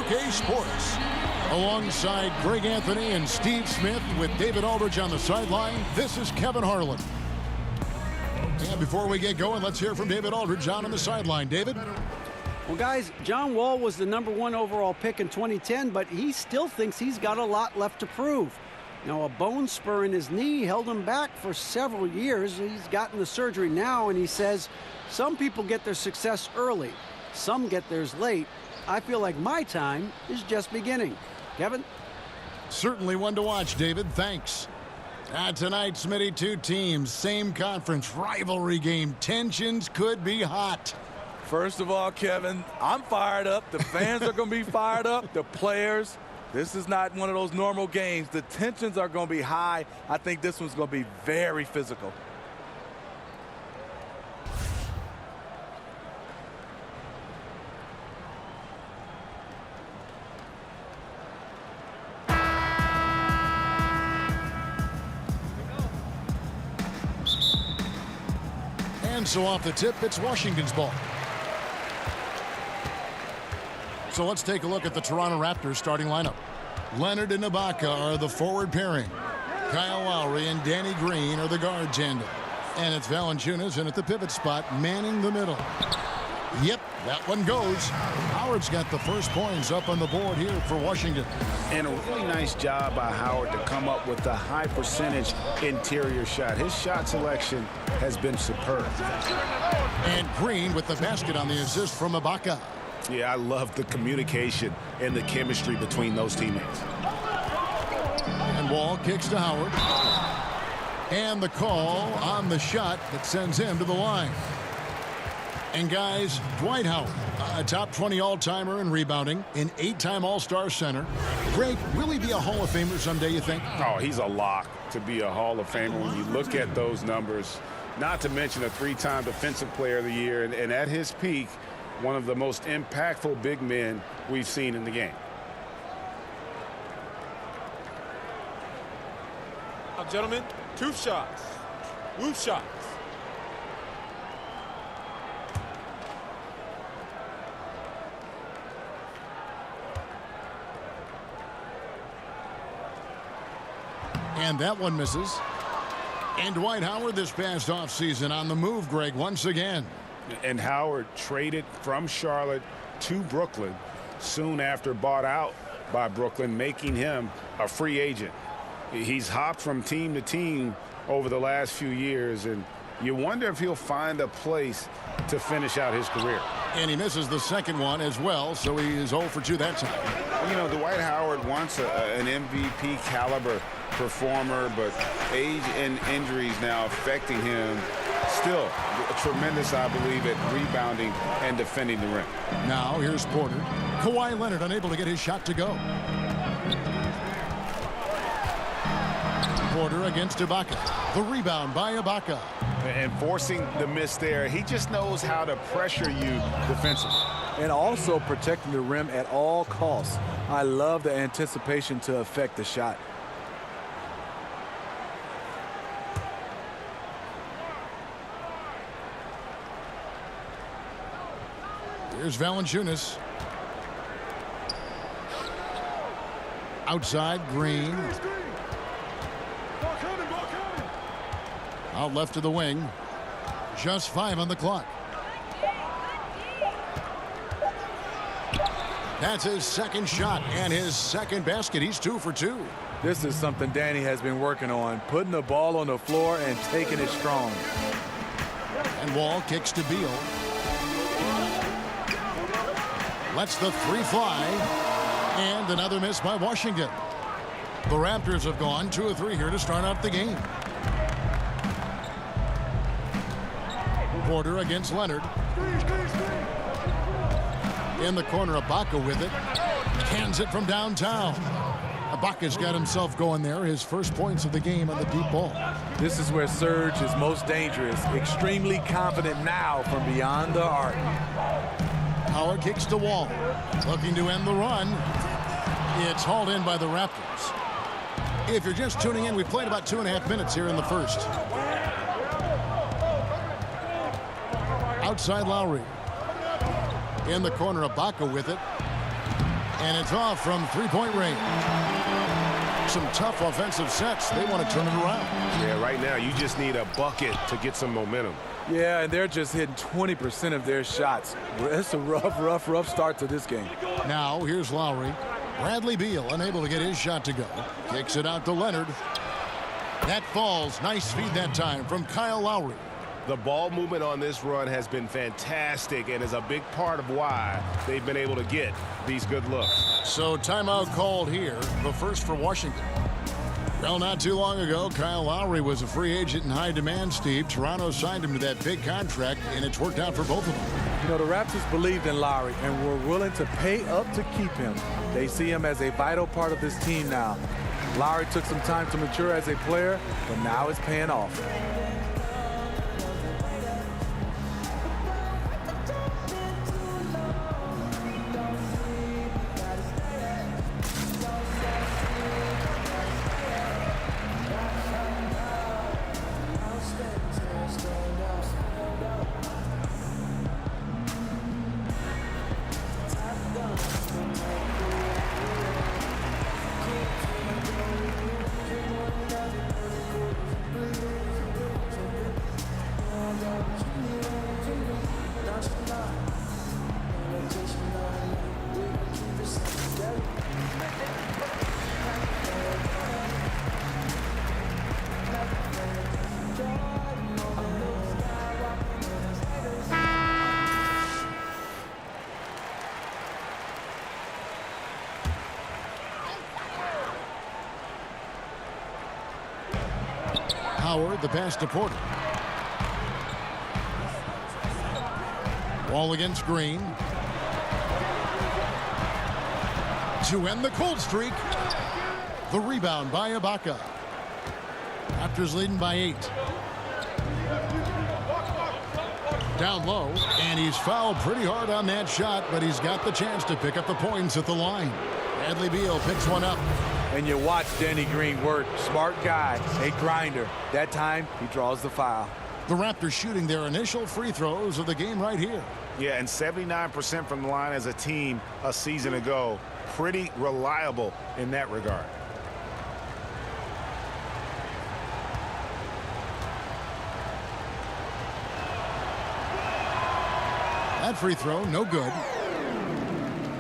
2K Sports. Alongside Greg Anthony and Steve Smith with David Aldridge on the sideline, this is Kevin Harlan. And before we get going, let's hear from David Aldridge on the sideline. David? Well, guys, John Wall was the #1 overall pick in 2010, but he still thinks he's got a lot left to prove. Now, a bone spur in his knee held him back for several years. He's gotten the surgery now, and he says some people get their success early. Some get theirs late. I feel like my time is just beginning. Kevin? Certainly one to watch, David. Thanks. Tonight, Smitty, two teams, same conference, rivalry game. Tensions could be hot. First of all, Kevin, I'm fired up. The fans are going to be fired up. The players. This is not one of those normal games. The tensions are going to be high. I think this one's going to be very physical. And so off the tip, it's Washington's ball. So let's take a look at the Toronto Raptors starting lineup. Leonard and Ibaka are the forward pairing. Kyle Lowry and Danny Green are the guard tandem. And it's Valanciunas in at the pivot spot, manning the middle. Yep, that one goes. Howard's got the first points up on the board here for Washington. And a really nice job by Howard to come up with a high percentage interior shot. His shot selection has been superb. And Green with the basket on the assist from Ibaka. Yeah, I love the communication and the chemistry between those teammates. And Wall kicks to Howard. And the call on the shot that sends him to the line. And guys, Dwight Howard, a top 20 all-timer in rebounding, an 8-time All-Star center. Greg, will he be a Hall of Famer someday, you think? Oh, he's a lock to be a Hall of Famer when you look at those numbers. Not to mention a 3-time Defensive Player of the Year, and at his peak, one of the most impactful big men we've seen in the game. Now, gentlemen, two shots. Roof shots. And that one misses. And Dwight Howard this past offseason on the move, Greg, once again. And Howard traded from Charlotte to Brooklyn soon after bought out by Brooklyn, making him a free agent. He's hopped from team to team over the last few years, and you wonder if he'll find a place to finish out his career. And he misses the second one as well, so he is 0 for 2 that time. You know, Dwight Howard wants an MVP caliber performer, but age and injuries now affecting him. Still tremendous, I believe, at rebounding and defending the rim. Now here's Porter. Kawhi Leonard unable to get his shot to go. Porter against Ibaka. The rebound by Ibaka. And forcing the miss there. He just knows how to pressure you defensively. And also protecting the rim at all costs. I love the anticipation to affect the shot. Here's Valanciunas. Outside, Green. Out left to the wing. Just 5 on the clock. That's his second shot and his second basket. He's 2 for 2. This is something Danny has been working on, putting the ball on the floor and taking it strong. And Wall kicks to Beal. Lets the 3 fly. And another miss by Washington. The Raptors have gone 2 of 3 here to start out the game. Porter against Leonard. In the corner, Ibaka with it. Cans it from downtown. Ibaka's got himself going there. His first points of the game on the deep ball. This is where Serge is most dangerous. Extremely confident now from beyond the arc. Howard kicks to Wall. Looking to end the run. It's hauled in by the Raptors. If you're just tuning in, we played about 2.5 minutes here in the first. Outside Lowry. In the corner, Ibaka with it. And it's off from three-point range. Some tough offensive sets. They want to turn it around. Yeah, right now you just need a bucket to get some momentum. Yeah, and they're just hitting 20% of their shots. It's a rough start to this game. Now here's Lowry. Bradley Beal unable to get his shot to go. Kicks it out to Leonard. That falls. Nice feed that time from Kyle Lowry. The ball movement on this run has been fantastic and is a big part of why they've been able to get these good looks. So timeout called here, the first for Washington. Well, not too long ago, Kyle Lowry was a free agent in high demand, Steve. Toronto signed him to that big contract, and it's worked out for both of them. You know, the Raptors believed in Lowry and were willing to pay up to keep him. They see him as a vital part of this team now. Lowry took some time to mature as a player, but now it's paying off. Howard, the pass to Porter. Ball against Green. To end the cold streak. The rebound by Ibaka. Raptors leading by 8. Down low, and he's fouled pretty hard on that shot, but he's got the chance to pick up the points at the line. Bradley Beal picks one up. And you watch Danny Green work. Smart guy, a grinder. That time, he draws the foul. The Raptors shooting their initial free throws of the game right here. Yeah, and 79% from the line as a team a season ago. Pretty reliable in that regard. That free throw, no good.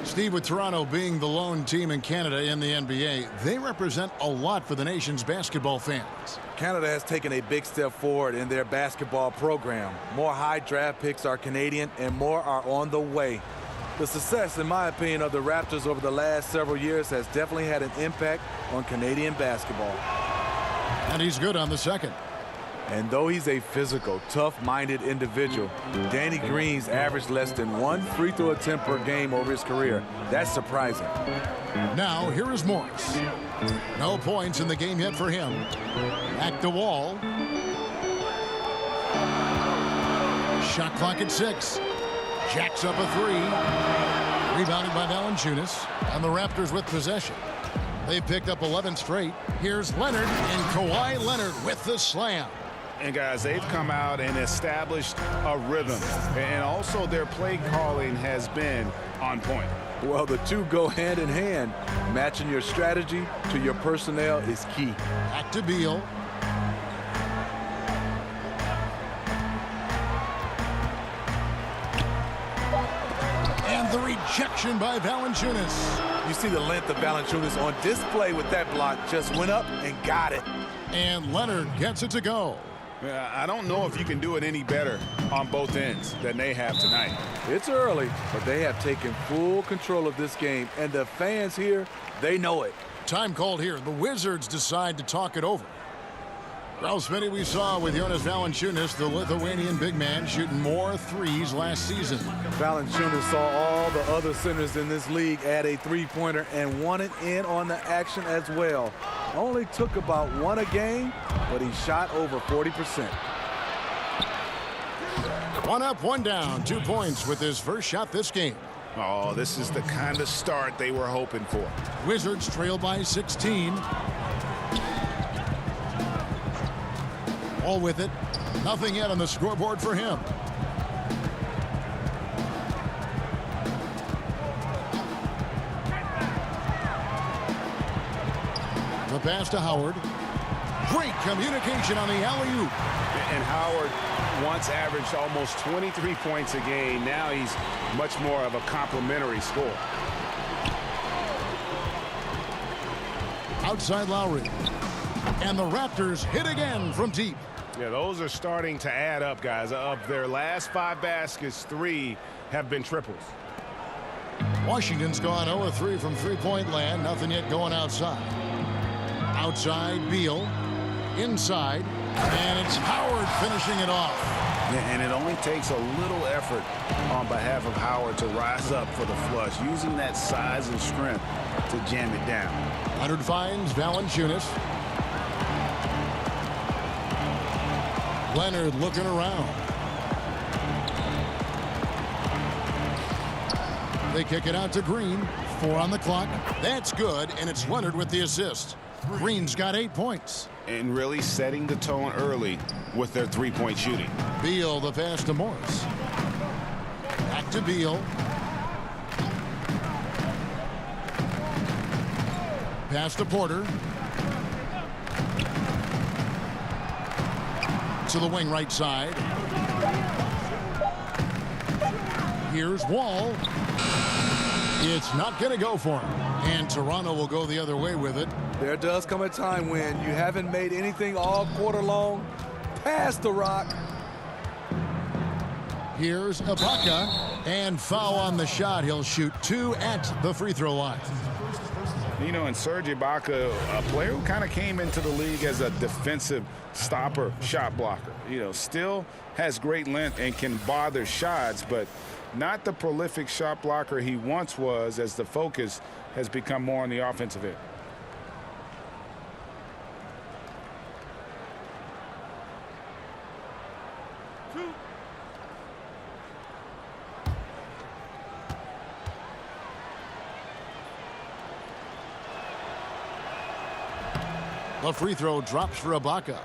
Steve, with Toronto being the lone team in Canada in the NBA, they represent a lot for the nation's basketball fans. Canada has taken a big step forward in their basketball program. More high draft picks are Canadian, and more are on the way. The success, in my opinion, of the Raptors over the last several years has definitely had an impact on Canadian basketball. And he's good on the second. And though he's a physical, tough-minded individual, Danny Green's averaged less than 1 free throw attempt per game over his career. That's surprising. Now, here is Morris. No points in the game yet for him. Back to Wall. Shot clock at 6. Jacks up a 3. Rebounded by Valanciunas. And the Raptors with possession. They've picked up 11 straight. Here's Leonard, and Kawhi Leonard with the slam. And guys, they've come out and established a rhythm. And also their play calling has been on point. Well, the two go hand in hand. Matching your strategy to your personnel is key. Back to Beal. And the rejection by Valanciunas. You see the length of Valanciunas on display with that block. Just went up and got it. And Leonard gets it to go. I don't know if you can do it any better on both ends than they have tonight. It's early, but they have taken full control of this game. And the fans here, they know it. Time called here. The Wizards decide to talk it over. Well, Smitty, we saw with Jonas Valanciunas, the Lithuanian big man, shooting more threes last season. Valanciunas saw all the other centers in this league add a three-pointer and wanted in on the action as well. Only took about 1 a game, but he shot over 40%. 1 up, 1 down. 2 points with his first shot this game. Oh, this is the kind of start they were hoping for. Wizards trail by 16. All with it. Nothing yet on the scoreboard for him. The pass to Howard. Great communication on the alley-oop. And Howard once averaged almost 23 points a game. Now he's much more of a complimentary scorer. Outside Lowry. And the Raptors hit again from deep. Yeah, those are starting to add up, guys. Of their last 5 baskets, 3 have been triples. Washington's gone 0-3 from three-point land. Nothing yet going outside. Outside, Beal. Inside. And it's Howard finishing it off. And it only takes a little effort on behalf of Howard to rise up for the flush, using that size and strength to jam it down. Leonard finds Valanciunas. Leonard looking around. They kick it out to Green. 4 on the clock. That's good, and it's Leonard with the assist. Green's got 8 points. And really setting the tone early with their three-point shooting. Beal, the pass to Morris. Back to Beal. Pass to Porter. To the wing right side. Here's Wall. It's not going to go for him. And Toronto will go the other way with it. There does come a time when you haven't made anything all quarter long. Pass the rock. Here's Ibaka. And foul on the shot. He'll shoot 2 at the free throw line. You know, and Serge Ibaka, a player who kind of came into the league as a defensive stopper, shot blocker. You know, still has great length and can bother shots, but not the prolific shot blocker he once was, as the focus has become more on the offensive end. The free throw drops for Ibaka.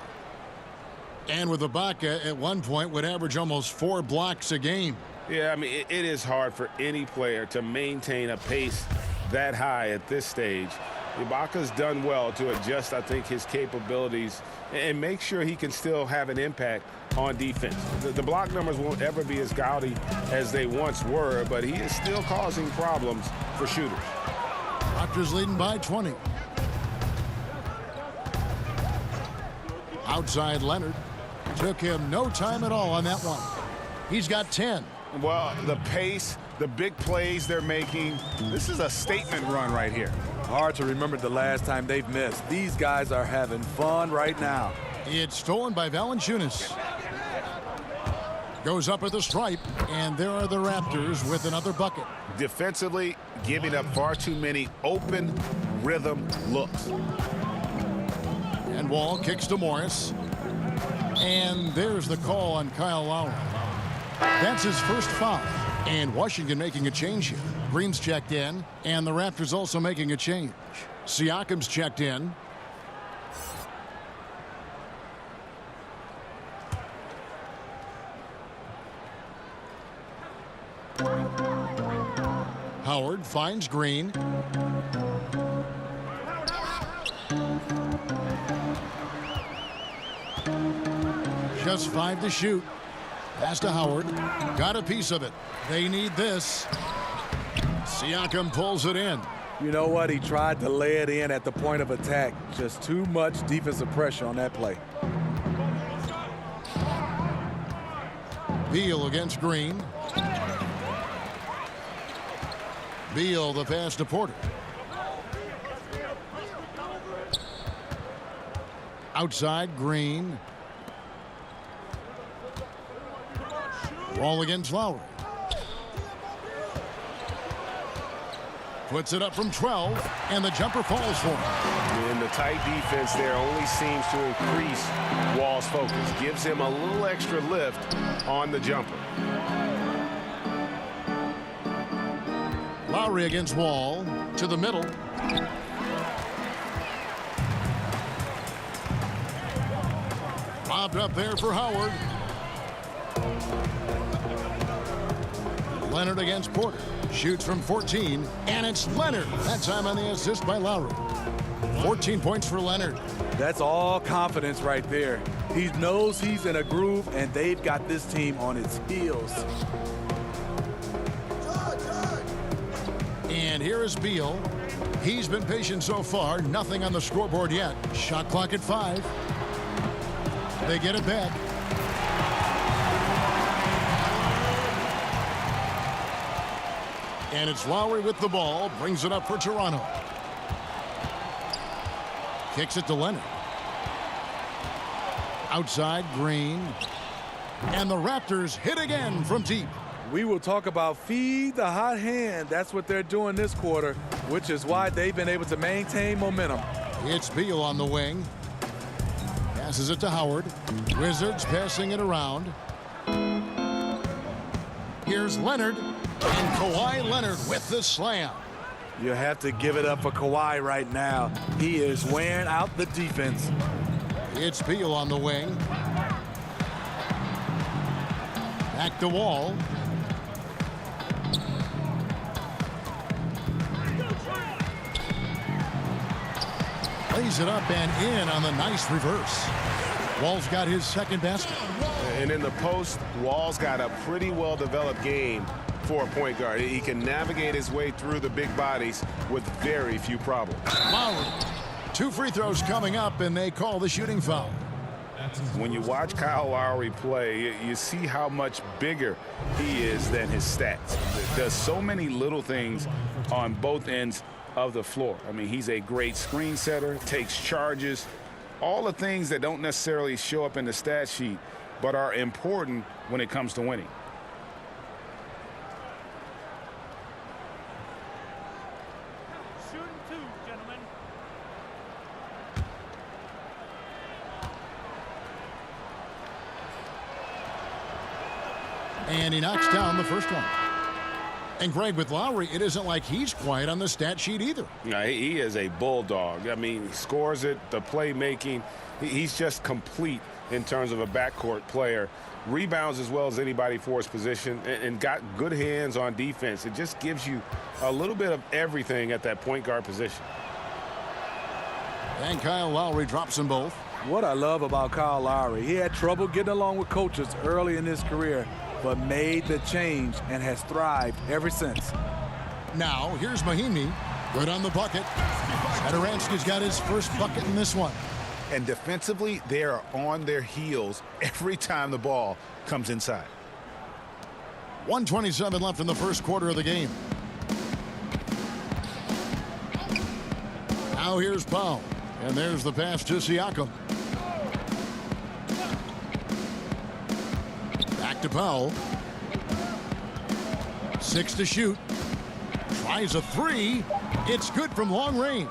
And with Ibaka at one point would average almost 4 blocks a game. Yeah, I mean, it is hard for any player to maintain a pace that high at this stage. Ibaka's done well to adjust, I think, his capabilities and make sure he can still have an impact on defense. The block numbers won't ever be as gaudy as they once were, but he is still causing problems for shooters. Raptors leading by 20. Outside Leonard. Took him no time at all on that one. He's got 10. Well, the pace, the big plays they're making, this is a statement run right here. Hard to remember the last time they've missed. These guys are having fun right now. It's stolen by Valanciunas. Goes up at the stripe, and there are the Raptors with another bucket. Defensively, giving up far too many open rhythm looks. And Wall kicks to Morris. And there's the call on Kyle Lowry. That's his first foul. And Washington making a change here. Green's checked in, and the Raptors also making a change. Siakam's checked in. Howard finds Green. Just 5 to shoot. Pass to Howard. Got a piece of it. They need this. Siakam pulls it in. You know what? He tried to lay it in at the point of attack. Just too much defensive pressure on that play. Beal against Green. Beal, the pass to Porter. Outside, Green. Wall against Lowry. Puts it up from 12, and the jumper falls for him. And the tight defense there only seems to increase Wall's focus. Gives him a little extra lift on the jumper. Lowry against Wall. To the middle. Lobbed up there for Howard. Leonard against Porter. Shoots from 14, and it's Leonard. That time on the assist by Lowry. 14 points for Leonard. That's all confidence right there. He knows he's in a groove, and they've got this team on its heels. And here is Beal. He's been patient so far. Nothing on the scoreboard yet. Shot clock at 5. They get it back. And it's Lowry with the ball. Brings it up for Toronto. Kicks it to Leonard. Outside, Green. And the Raptors hit again from deep. We will talk about feed the hot hand. That's what they're doing this quarter, which is why they've been able to maintain momentum. It's Beal on the wing. Passes it to Howard. Wizards passing it around. Here's Leonard. And Kawhi Leonard with the slam. You have to give it up for Kawhi right now. He is wearing out the defense. It's Beal on the wing. Back to Wall. Lays it up and in on the nice reverse. Wall's got his second basket. And in the post, Wall's got a pretty well-developed game for a point guard. He can navigate his way through the big bodies with very few problems. Lowry. 2 free throws coming up, and they call the shooting foul. When you watch Kyle Lowry play, you see how much bigger he is than his stats. Does so many little things on both ends of the floor. I mean, he's a great screen setter, takes charges, all the things that don't necessarily show up in the stat sheet, but are important when it comes to winning. Shooting 2, gentlemen. And he knocks down the first one. And Greg, with Lowry, it isn't like he's quiet on the stat sheet either. Yeah, he is a bulldog. I mean, he scores it, the playmaking. He's just complete in terms of a backcourt player. Rebounds as well as anybody for his position, and got good hands on defense. It just gives you a little bit of everything at that point guard position. And Kyle Lowry drops them both. What I love about Kyle Lowry, he had trouble getting along with coaches early in his career, but made the change and has thrived ever since. Now, here's Mahimi. Good on the bucket. Satoransky's got his first bucket in this one. And defensively, they are on their heels every time the ball comes inside. 1:27 left in the first quarter of the game. Now here's Powell. And there's the pass to Siakam. Back to Powell. 6 to shoot. Tries a 3. It's good from long range.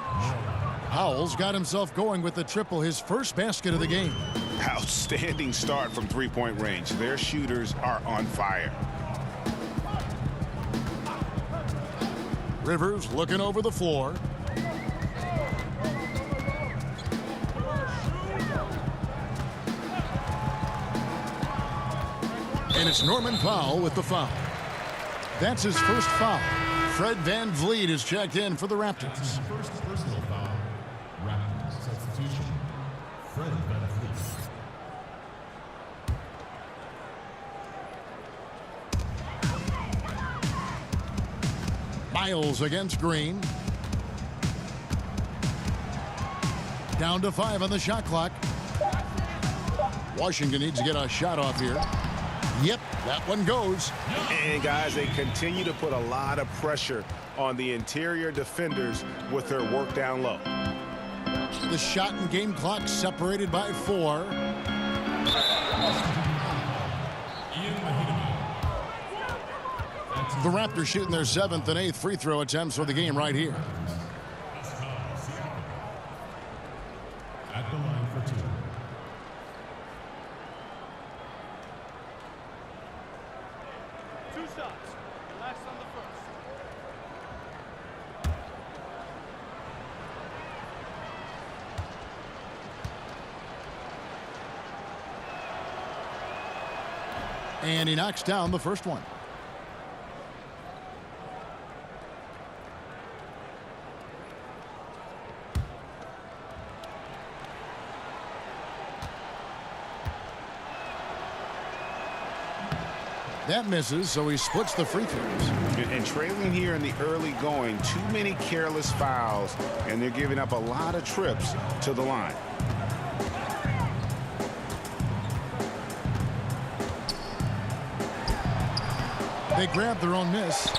Powell's got himself going with the triple, his first basket of the game. Outstanding start from three-point range. Their shooters are on fire. Rivers looking over the floor. And it's Norman Powell with the foul. That's his first foul. Fred VanVleet is checked in for the Raptors. First personal foul. Raptors substitution. Fred VanVleet. Miles against Green. Down to 5 on the shot clock. Washington needs to get a shot off here. Yep, that one goes. And guys, they continue to put a lot of pressure on the interior defenders with their work down low. The shot and game clock separated by 4. The Raptors shooting their 7th and 8th free throw attempts for the game right here. At the line for 2. Two shots. Last on the first. And he knocks down the first one. That misses, so he splits the free throws. And trailing here in the early going, too many careless fouls, and they're giving up a lot of trips to the line. They grab their own miss.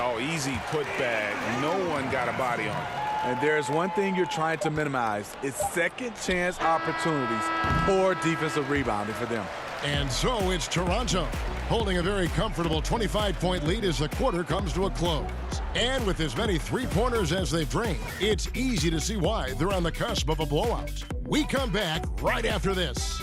Oh, easy putback. No one got a body on it. And there's one thing you're trying to minimize. It's second chance opportunities. Poor defensive rebounding for them. And so it's Toronto holding a very comfortable 25-point lead as the quarter comes to a close. And with as many three-pointers as they've drained, it's easy to see why they're on the cusp of a blowout. We come back right after this.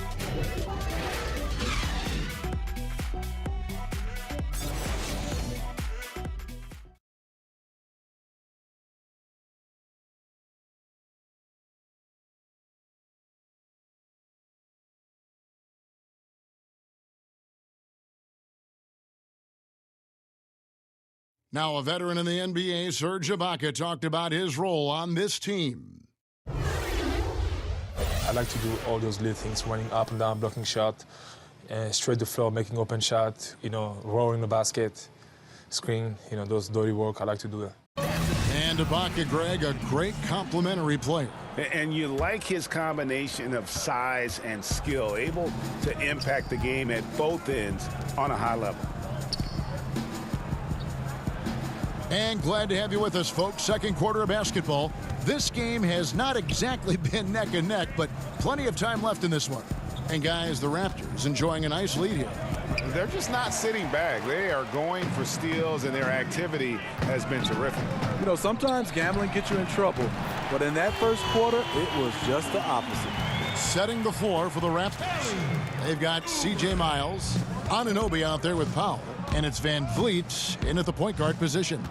Now a veteran in the NBA, Serge Ibaka, talked about his role on this team. I like to do all those little things, running up and down, blocking shot, straight the floor, making open shot, rolling the basket, screen, those dirty work. I like to do that. And Ibaka, Greg, a great complimentary player. And you like his combination of size and skill, able to impact the game at both ends on a high level. And glad to have you with us, folks. Second quarter of basketball. This game has not exactly been neck and neck, but plenty of time left in this one. And guys, the Raptors enjoying a nice lead here. They're just not sitting back. They are going for steals, and their activity has been terrific. Sometimes gambling gets you in trouble, but in that first quarter, it was just the opposite. Setting the floor for the Raptors. They've got C.J. Miles, Anunoby out there with Powell, and it's Van Vliet in at the point guard position.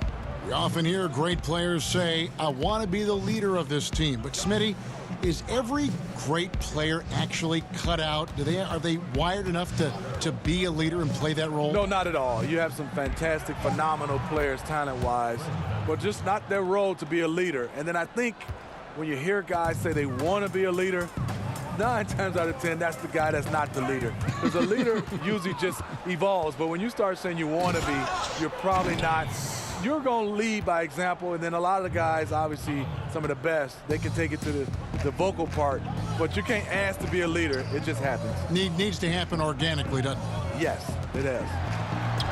We often hear great players say, I want to be the leader of this team. But Smitty, is every great player actually cut out? Are they wired enough to be a leader and play that role? No, not at all. You have some fantastic, phenomenal players talent-wise, but just not their role to be a leader. And then I think when you hear guys say they want to be a leader, 9 times out of 10, that's the guy that's not the leader. Because a leader usually just evolves. But when you start saying you want to be, you're probably not. You're going to lead by example. And then a lot of the guys, obviously, some of the best, they can take it to the vocal part. But you can't ask to be a leader. It just happens. Needs to happen organically, doesn't it? Yes, it has.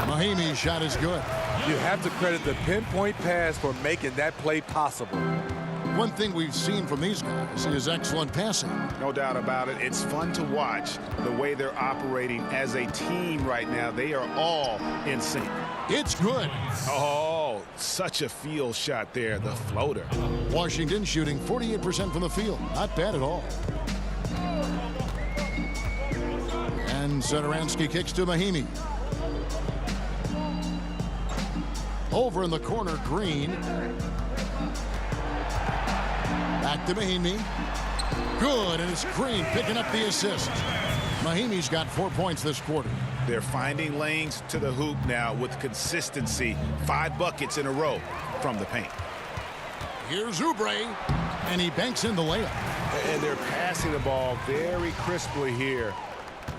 Mahinmi's shot is good. You have to credit the pinpoint pass for making that play possible. One thing we've seen from these guys is excellent passing. No doubt about it. It's fun to watch the way they're operating as a team right now. They are all in sync. It's good. Oh, such a field shot there, the floater. Washington shooting 48% from the field. Not bad at all. And Satoransky kicks to Mahinmi. Over in the corner, Green. Back to Mahinmi. Good, and it's Green picking up the assist. Mahinmi's got 4 points this quarter. They're finding lanes to the hoop now with consistency. 5 buckets in a row from the paint. Here's Oubre, and he banks in the layup. And they're passing the ball very crisply here.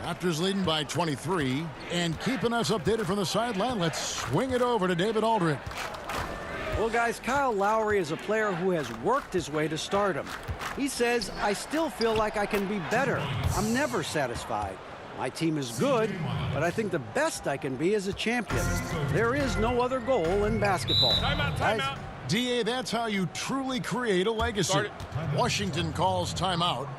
Raptors leading by 23, and keeping us updated from the sideline. Let's swing it over to David Aldridge. Well, guys, Kyle Lowry is a player who has worked his way to stardom. He says, I still feel like I can be better. I'm never satisfied. My team is good, but I think the best I can be is a champion. There is no other goal in basketball. Timeout, timeout. D.A., that's how you truly create a legacy. Washington calls timeout.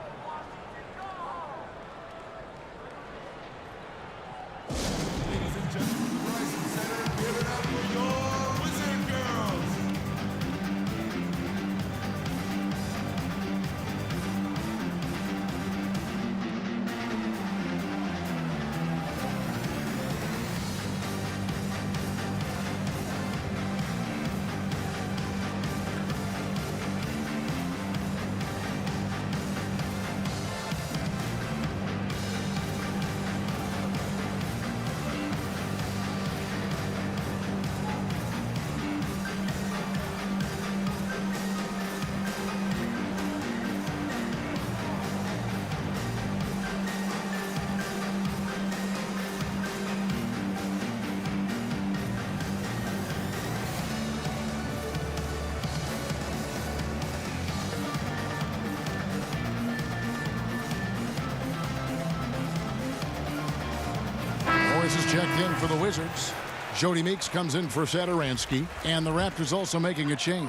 Morris is checked in for the Wizards. Jody Meeks comes in for Satoransky. And the Raptors also making a change.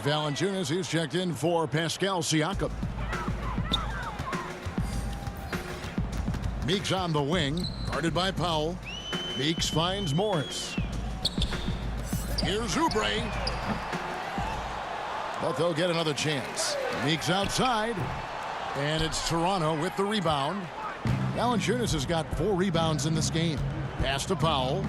Valanciunas is checked in for Pascal Siakam. Meeks on the wing, guarded by Powell. Meeks finds Morris. Here's Oubre. But they'll get another chance. Meeks outside. And it's Toronto with the rebound. Valanciunas has got 4 rebounds in this game. Pass to Powell.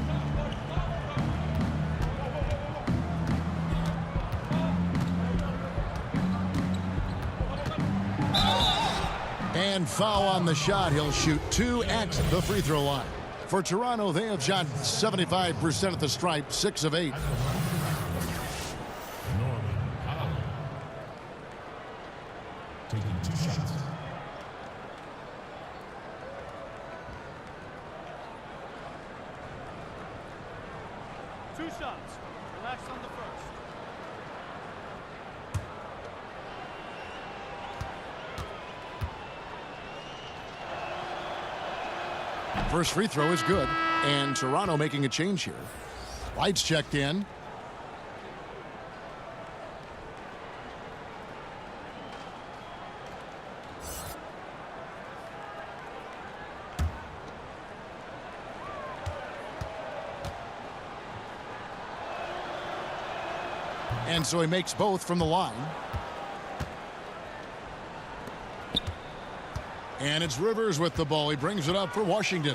And foul on the shot. He'll shoot 2 at the free throw line. For Toronto, they have shot 75% at the stripe, 6 of 8. Taking 2 shots. Two shots. Relax on the first. First free throw is good. And Toronto making a change here. Lights checked in. And so he makes both from the line. And it's Rivers with the ball. He brings it up for Washington.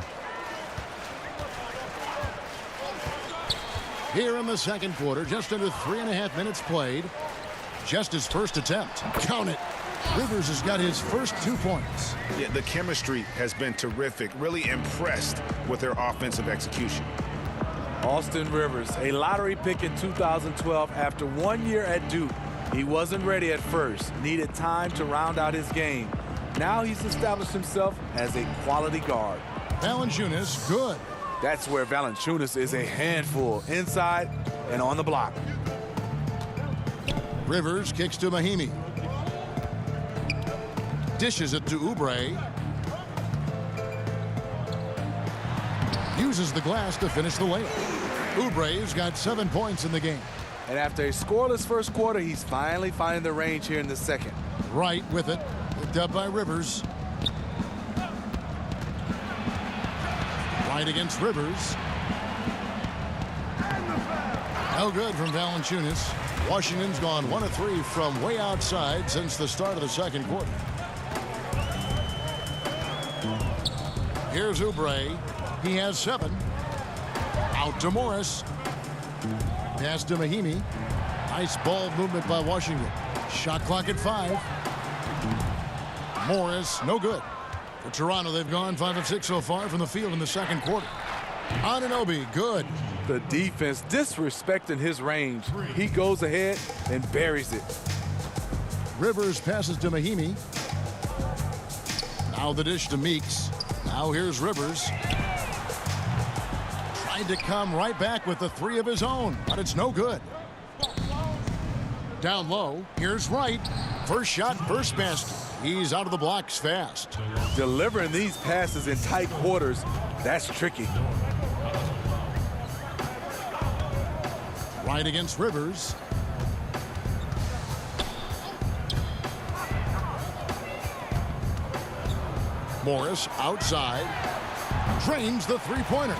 Here in the second quarter, just under 3.5 minutes played. Just his first attempt. Count it. Rivers has got his first 2 points. Yeah, the chemistry has been terrific. Really impressed with their offensive execution. Austin Rivers, a lottery pick in 2012 after 1 year at Duke. He wasn't ready at first, needed time to round out his game. Now he's established himself as a quality guard. Valanciunas, good. That's where Valanciunas is a handful, inside and on the block. Rivers kicks to Mahimi. Dishes it to Oubre. Uses the glass to finish the layup. Oubre's got 7 points in the game. And after a scoreless first quarter, he's finally finding the range here in the second. Right with it. Picked up by Rivers. Right against Rivers. No good from Valanciunas. Washington's gone 1 of 3 from way outside since the start of the second quarter. Here's Oubre. He has 7. Out to Morris. Pass to Mahimi. Nice ball movement by Washington. Shot clock at 5. Morris, no good. For Toronto, they've gone 5 of 6 so far from the field in the second quarter. Anunoby, good. The defense disrespecting his range. He goes ahead and buries it. Rivers passes to Mahimi. Now the dish to Meeks. Now here's Rivers. Tried to come right back with the 3 of his own, but it's no good. Down low, here's Wright. First shot, first basket. He's out of the blocks fast. Delivering these passes in tight quarters, that's tricky. Right against Rivers. Morris outside. Drains the three-pointer.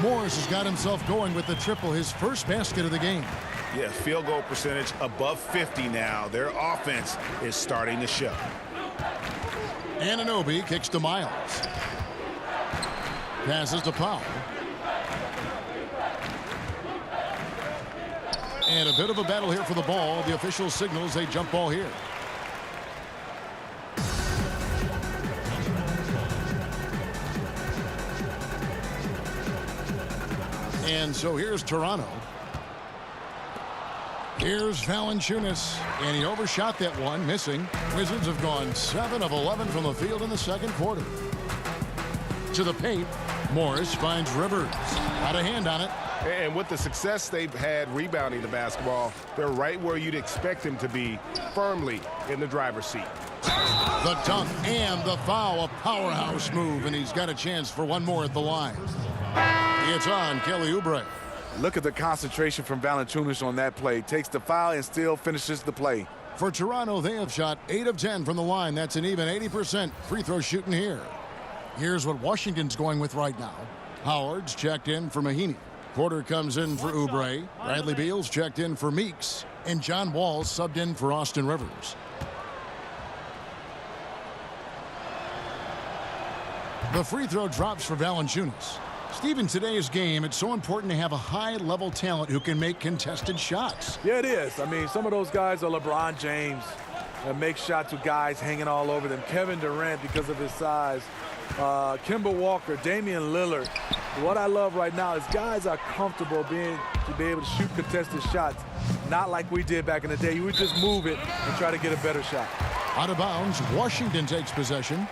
Morris has got himself going with the triple, his first basket of the game. Yeah, field goal percentage above 50 now. Their offense is starting to show. Anunoby kicks to Miles. Passes to Powell. And a bit of a battle here for the ball. The official signals a jump ball here. And so here's Toronto. Here's Valanciunas, and he overshot that one, missing. Wizards have gone 7 of 11 from the field in the second quarter. To the paint, Morris finds Rivers. Got a hand on it. And with the success they've had rebounding the basketball, they're right where you'd expect them to be, firmly in the driver's seat. The dunk and the foul, a powerhouse move, and he's got a chance for one more at the line. It's on Kelly Oubre. Look at the concentration from Valanciunas on that play. Takes the foul and still finishes the play. For Toronto, they have shot 8 of 10 from the line. That's an even 80% free throw shooting here. Here's what Washington's going with right now. Howard's checked in for Mahinmi. Porter comes in for Oubre. Bradley Beal's checked in for Meeks. And John Wall's subbed in for Austin Rivers. The free throw drops for Valanciunas. Steve, in today's game, it's so important to have a high-level talent who can make contested shots. Yeah, it is. I mean, some of those guys are LeBron James and make shots with guys hanging all over them. Kevin Durant, because of his size. Kemba Walker, Damian Lillard. What I love right now is guys are comfortable to be able to shoot contested shots, not like we did back in the day. You would just move it and try to get a better shot. Out of bounds, Washington takes possession.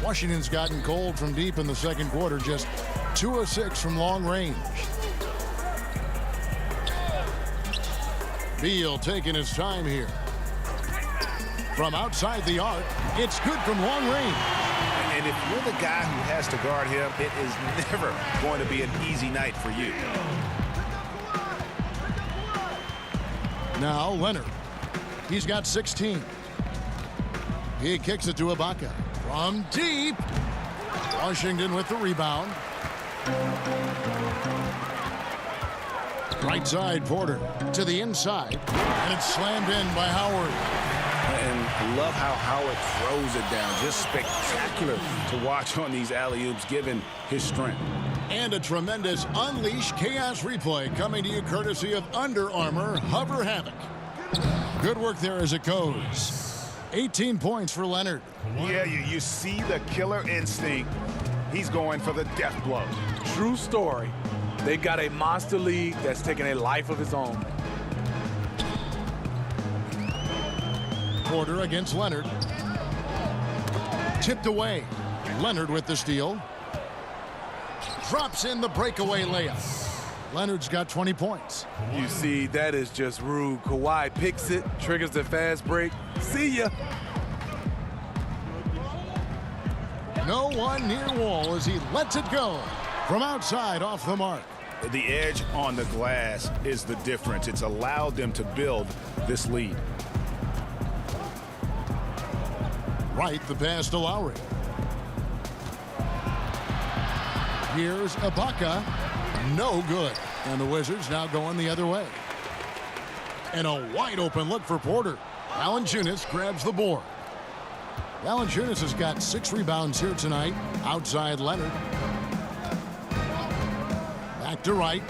Washington's gotten cold from deep in the second quarter, just 2 of 6 from long range. Beal taking his time here. From outside the arc, it's good from long range. And if you're the guy who has to guard him, it is never going to be an easy night for you. Now Leonard. He's got 16. He kicks it to Ibaka. From deep. Washington with the rebound. Right side, Porter to the inside. And it's slammed in by Howard. And love how Howard throws it down. Just spectacular to watch on these alley-oops, given his strength. And a tremendous Unleash Chaos replay coming to you courtesy of Under Armour Hover Havoc. Good work there as it goes. 18 points for Leonard. Yeah, you see the killer instinct. He's going for the death blow. True story. They've got a monster league that's taking a life of its own. Porter against Leonard. Tipped away. Leonard with the steal. Drops in the breakaway layup. Leonard's got 20 points. You see, that is just rude. Kawhi picks it, triggers the fast break. See ya. No one near Wall as he lets it go. From outside off the mark. The edge on the glass is the difference. It's allowed them to build this lead. Right, the pass to Lowry. Here's Ibaka. No good. And the Wizards now going the other way. And a wide open look for Porter. Valanciunas grabs the board. Valanciunas has got 6 rebounds here tonight. Outside Leonard. Back to right.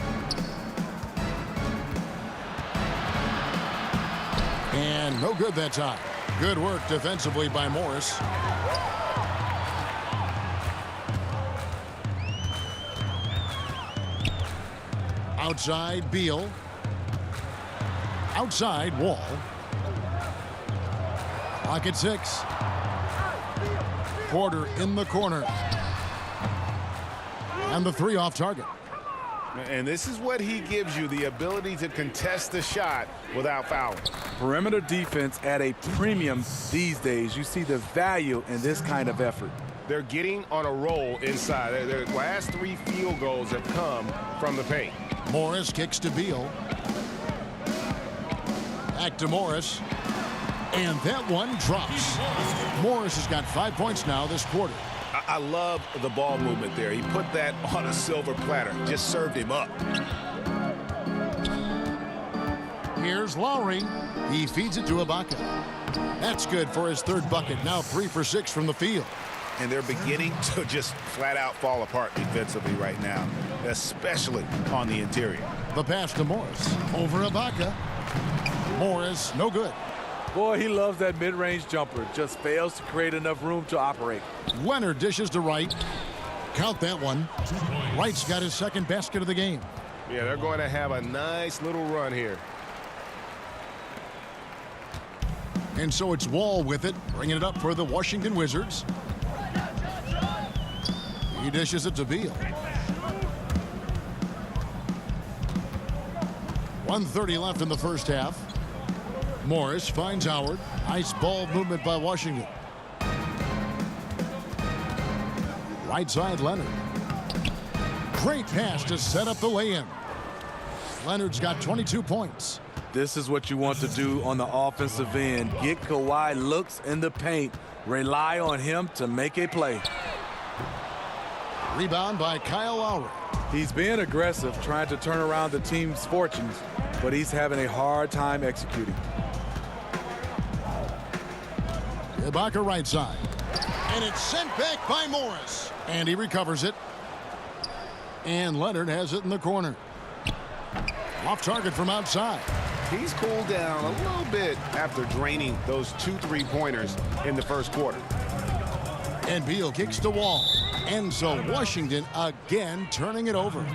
And no good that time. Good work defensively by Morris. Outside Beal. Outside Wall. Clock at 6. Porter in the corner. And the 3 off target. And this is what he gives you, the ability to contest the shot without fouling. Perimeter defense at a premium these days. You see the value in this kind of effort. They're getting on a roll inside. Their last 3 field goals have come from the paint. Morris kicks to Beal. Back to Morris. And that one drops. Morris has got 5 points now this quarter. I love the ball movement there. He put that on a silver platter. Just served him up. Here's Lowry. He feeds it to Ibaka. That's good for his 3rd bucket. Now 3 for 6 from the field. And they're beginning to just flat out fall apart defensively right now, especially on the interior. The pass to Morris. Over Ibaka. Morris, no good. Boy, he loves that mid-range jumper. Just fails to create enough room to operate. Leonard dishes to Wright. Count that one. Wright's got his 2nd basket of the game. Yeah, they're going to have a nice little run here. And so it's Wall with it, bringing it up for the Washington Wizards. He dishes it to Beal. 1:30 left in the first half. Morris finds Howard. Nice ball movement by Washington. Right side, Leonard. Great pass to set up the lay-in. Leonard's got 22 points. This is what you want to do on the offensive end. Get Kawhi looks in the paint. Rely on him to make a play. Rebound by Kyle Lowry. He's being aggressive, trying to turn around the team's fortunes, but he's having a hard time executing. Ibaka right side. And it's sent back by Morris. And he recovers it. And Leonard has it in the corner. Off target from outside. He's cooled down a little bit after draining those 2 3-pointers in the first quarter. And Beal kicks the wall. And so Washington again turning it over.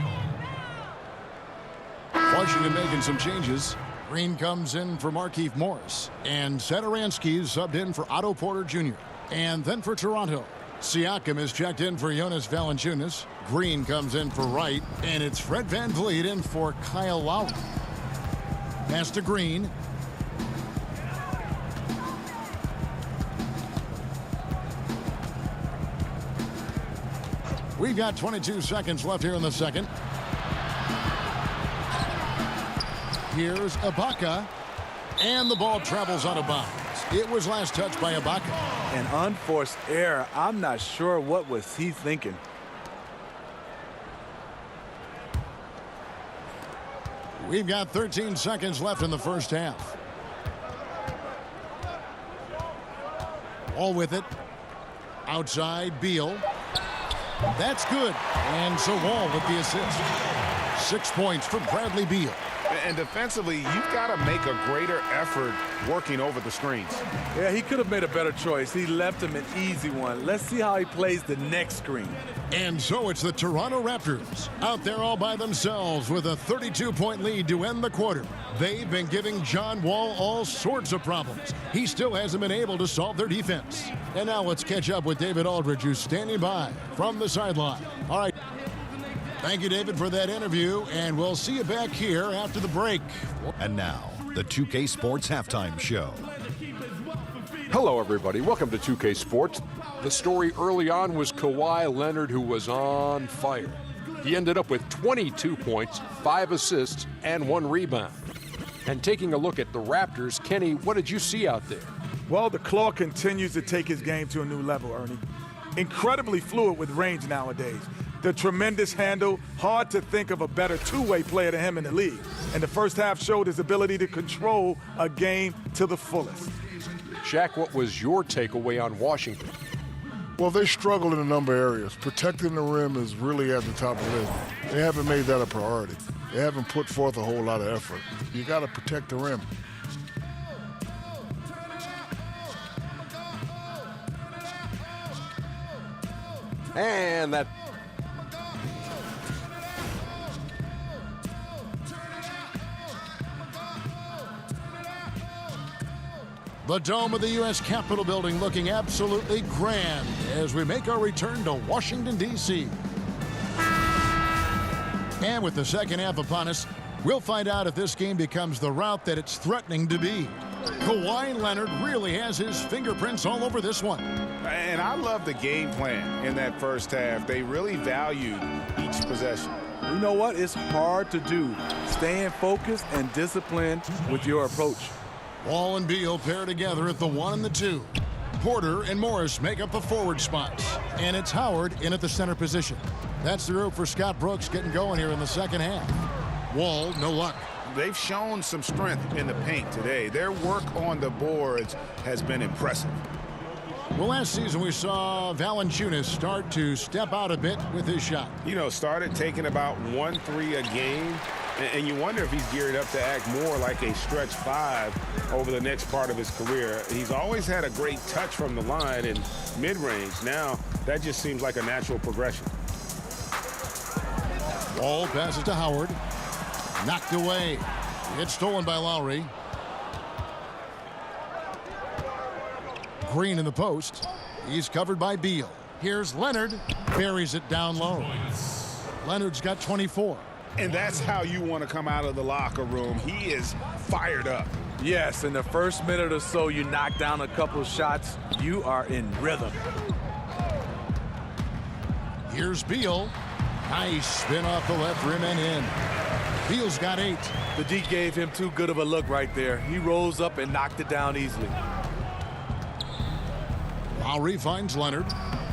Washington making some changes. Green comes in for Markieff Morris. And Satoransky is subbed in for Otto Porter Jr. And then for Toronto, Siakam is checked in for Jonas Valanciunas. Green comes in for Wright. And it's Fred VanVleet in for Kyle Lowry. Pass to Green. We've got 22 seconds left here in the second. Here's Ibaka. And the ball travels out of bounds. It was last touched by Ibaka. An unforced error. I'm not sure what was he thinking. We've got 13 seconds left in the first half. All with it. Outside, Beal. That's good. And so Wall with the assist. 6 points for Bradley Beal. And defensively, you've got to make a greater effort working over the screens. Yeah, he could have made a better choice. He left him an easy one. Let's see how he plays the next screen. And so it's the Toronto Raptors out there all by themselves with a 32-point lead to end the quarter. They've been giving John Wall all sorts of problems. He still hasn't been able to solve their defense. And now let's catch up with David Aldridge, who's standing by from the sideline. All right. Thank you, David, for that interview, and we'll see you back here after the break. And now, the 2K Sports Halftime Show. Hello, everybody. Welcome to 2K Sports. The story early on was Kawhi Leonard, who was on fire. He ended up with 22 points, 5 assists, and 1 rebound. And taking a look at the Raptors, Kenny, what did you see out there? Well, the Claw continues to take his game to a new level, Ernie. Incredibly fluid with range nowadays. The tremendous handle, hard to think of a better two-way player than him in the league. And the first half showed his ability to control a game to the fullest. Shaq, what was your takeaway on Washington? Well, they struggled in a number of areas. Protecting the rim is really at the top of the list. They haven't made that a priority. They haven't put forth a whole lot of effort. You got to protect the rim. And that The dome of the U.S. Capitol building looking absolutely grand as we make our return to Washington, D.C. And with the second half upon us, we'll find out if this game becomes the route that it's threatening to be. Kawhi Leonard really has his fingerprints all over this one. And I love the game plan in that first half. They really valued each possession. You know what? It's hard to do. Staying focused and disciplined with your approach. Wall and Beal pair together at the 1 and the 2. Porter and Morris make up the forward spots. And it's Howard in at the center position. That's the rope for Scott Brooks getting going here in the second half. Wall, no luck. They've shown some strength in the paint today. Their work on the boards has been impressive. Well, last season we saw Valanciunas start to step out a bit with his shot. You know, started taking about 1 3 a game. And you wonder if he's geared up to act more like a stretch 5 over the next part of his career. He's always had a great touch from the line and mid-range. Now, that just seems like a natural progression. Wall passes to Howard. Knocked away. It's stolen by Lowry. Green in the post. He's covered by Beal. Here's Leonard. Buries it down low. Leonard's got 24. And that's how you want to come out of the locker room. He is fired up. Yes, in the first minute or so, you knock down a couple of shots, you are in rhythm. Here's Beal. Nice spin off the left rim and in. Beal's got 8. The D gave him too good of a look right there. He rose up and knocked it down easily. Lowry finds Leonard.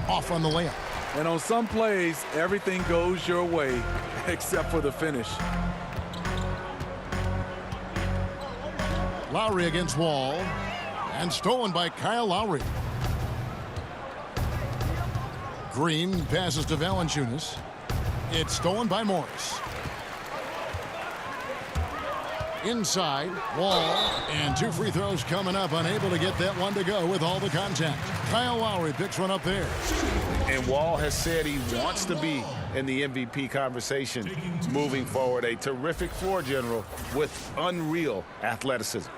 Off on the layup. And on some plays, everything goes your way except for the finish. Lowry against Wall. And stolen by Kyle Lowry. Green passes to Valanciunas. It's stolen by Morris. Inside, Wall, and 2 free throws coming up. Unable to get that one to go with all the contact. Kyle Lowry picks one up there. And Wall has said he wants to be in the MVP conversation moving forward. A terrific floor general with unreal athleticism.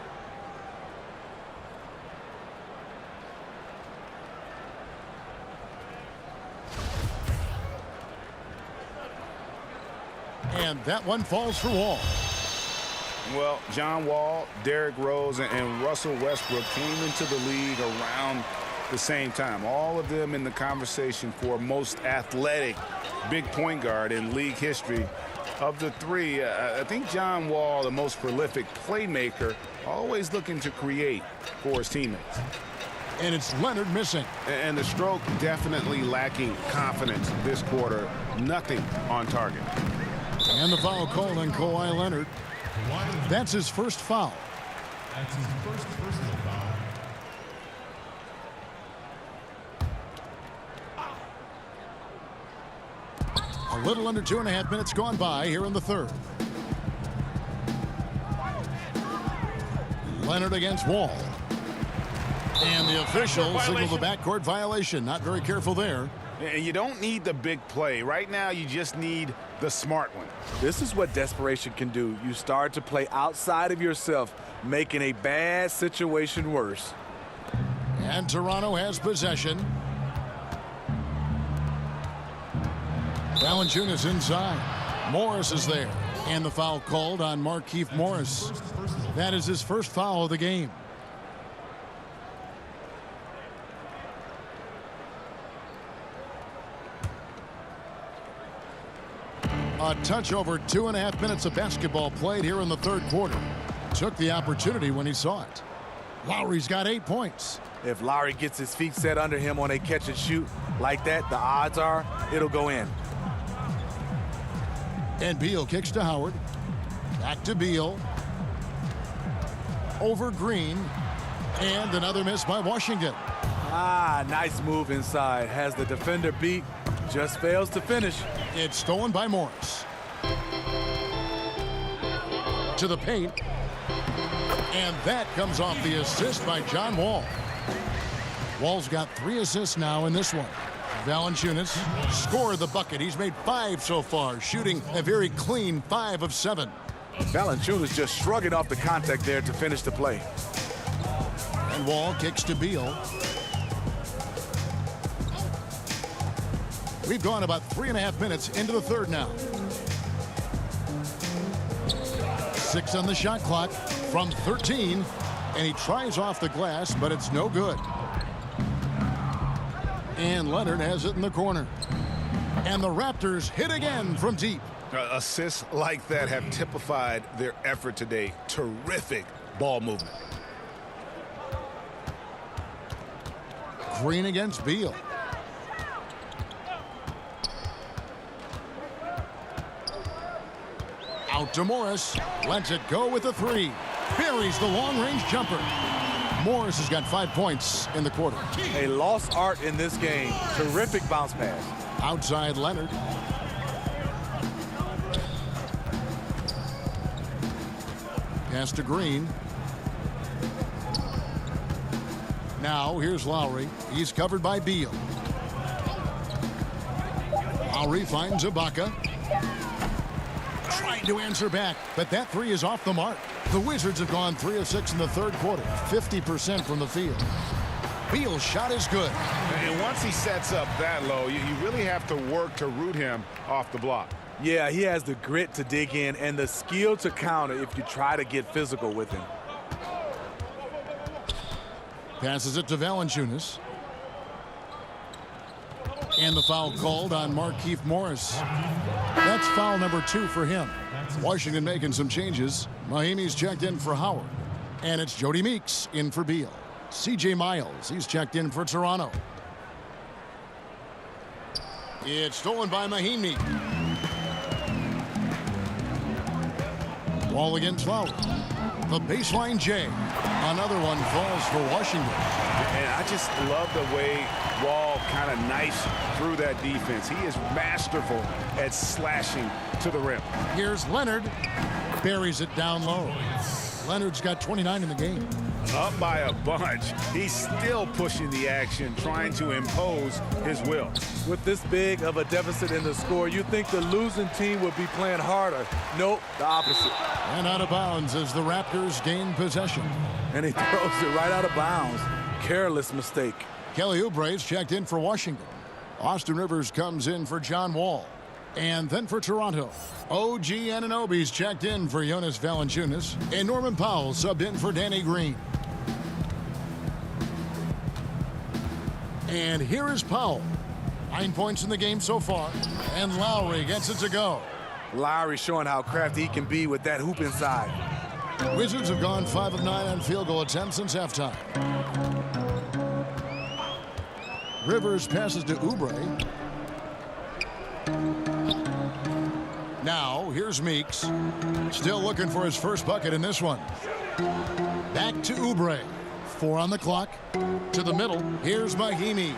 And that one falls for Wall. Well, John Wall, Derrick Rose, and Russell Westbrook came into the league around the same time. All of them in the conversation for most athletic big point guard in league history. Of the three, I think John Wall, the most prolific playmaker, always looking to create for his teammates. And it's Leonard missing. And the stroke definitely lacking confidence this quarter. Nothing on target. And the foul called on Kawhi Leonard. That's his first foul. That's his first personal foul. A little under 2.5 minutes gone by here in the third. Leonard against Wall. And the official signaled the backcourt violation. Not very careful there. And you don't need the big play. Right now, you just need the smart one. This is what desperation can do. You start to play outside of yourself, making a bad situation worse. And Toronto has possession. Valanciunas inside. Morris is there. And the foul called on Markieff Morris. That is his first foul of the game. A touch over 2.5 minutes of basketball played here in the third quarter. Took the opportunity when he saw it. Lowry's got 8 points. If Lowry gets his feet set under him on a catch and shoot like that, the odds are it'll go in. And Beal kicks to Howard. Back to Beal. Over Green. And another miss by Washington. Nice move inside. Has the defender beat. Just fails to finish. It's stolen by Morris. To the paint. And that comes off the assist by John Wall. Wall's got 3 assists now in this one. Valanciunas scored the bucket. He's made 5 so far, shooting a very clean 5 of 7. Valanciunas just shrugging off the contact there to finish the play. And Wall kicks to Beal. We've gone about 3.5 minutes into the third now. 6 on the shot clock from 13. And he tries off the glass, but it's no good. And Leonard has it in the corner. And the Raptors hit again from deep. Assists like that have typified their effort today. Terrific ball movement. Green against Beal. Out to Morris. Lets it go with a 3. Buries the long-range jumper. Morris has got 5 points in the quarter. A lost art in this game. Terrific bounce pass. Outside Leonard. Pass to Green. Now here's Lowry. He's covered by Beal. Lowry finds Ibaka. Trying to answer back, but that 3 is off the mark. The Wizards have gone 3 of 6 in the third quarter, 50% from the field. Beal's shot is good. And once he sets up that low, you really have to work to root him off the block. Yeah, he has the grit to dig in and the skill to counter if you try to get physical with him. Passes it to Valanciunas. And the foul called on Markieff Morris. That's foul number 2 for him. Washington making some changes. Mahimi's checked in for Howard. And it's Jody Meeks in for Beal. C.J. Miles, he's checked in for Toronto. It's stolen by Mahimi. Wall against Lowry. The baseline J. Another one falls for Washington. And I just love the way Wall kind of knifes through that defense. He is masterful at slashing to the rim. Here's Leonard. Buries it down low. Leonard's got 29 in the game. Up by a bunch. He's still pushing the action, trying to impose his will. With this big of a deficit in the score, you think the losing team would be playing harder. Nope, the opposite. And out of bounds as the Raptors gain possession. And he throws it right out of bounds. Careless mistake. Kelly Oubre's checked in for Washington. Austin Rivers comes in for John Wall. And then for Toronto, OG Anunoby's checked in for Jonas Valanciunas. And Norman Powell subbed in for Danny Green. And here is Powell. 9 points in the game so far. And Lowry gets it to go. Lowry showing how crafty he can be with that hoop inside. Wizards have gone 5 of 9 on field goal attempts since halftime. Rivers passes to Oubre. Now, here's Meeks. Still looking for his first bucket in this one. Back to Oubre. 4 on the clock. To the middle. Here's Mahimi.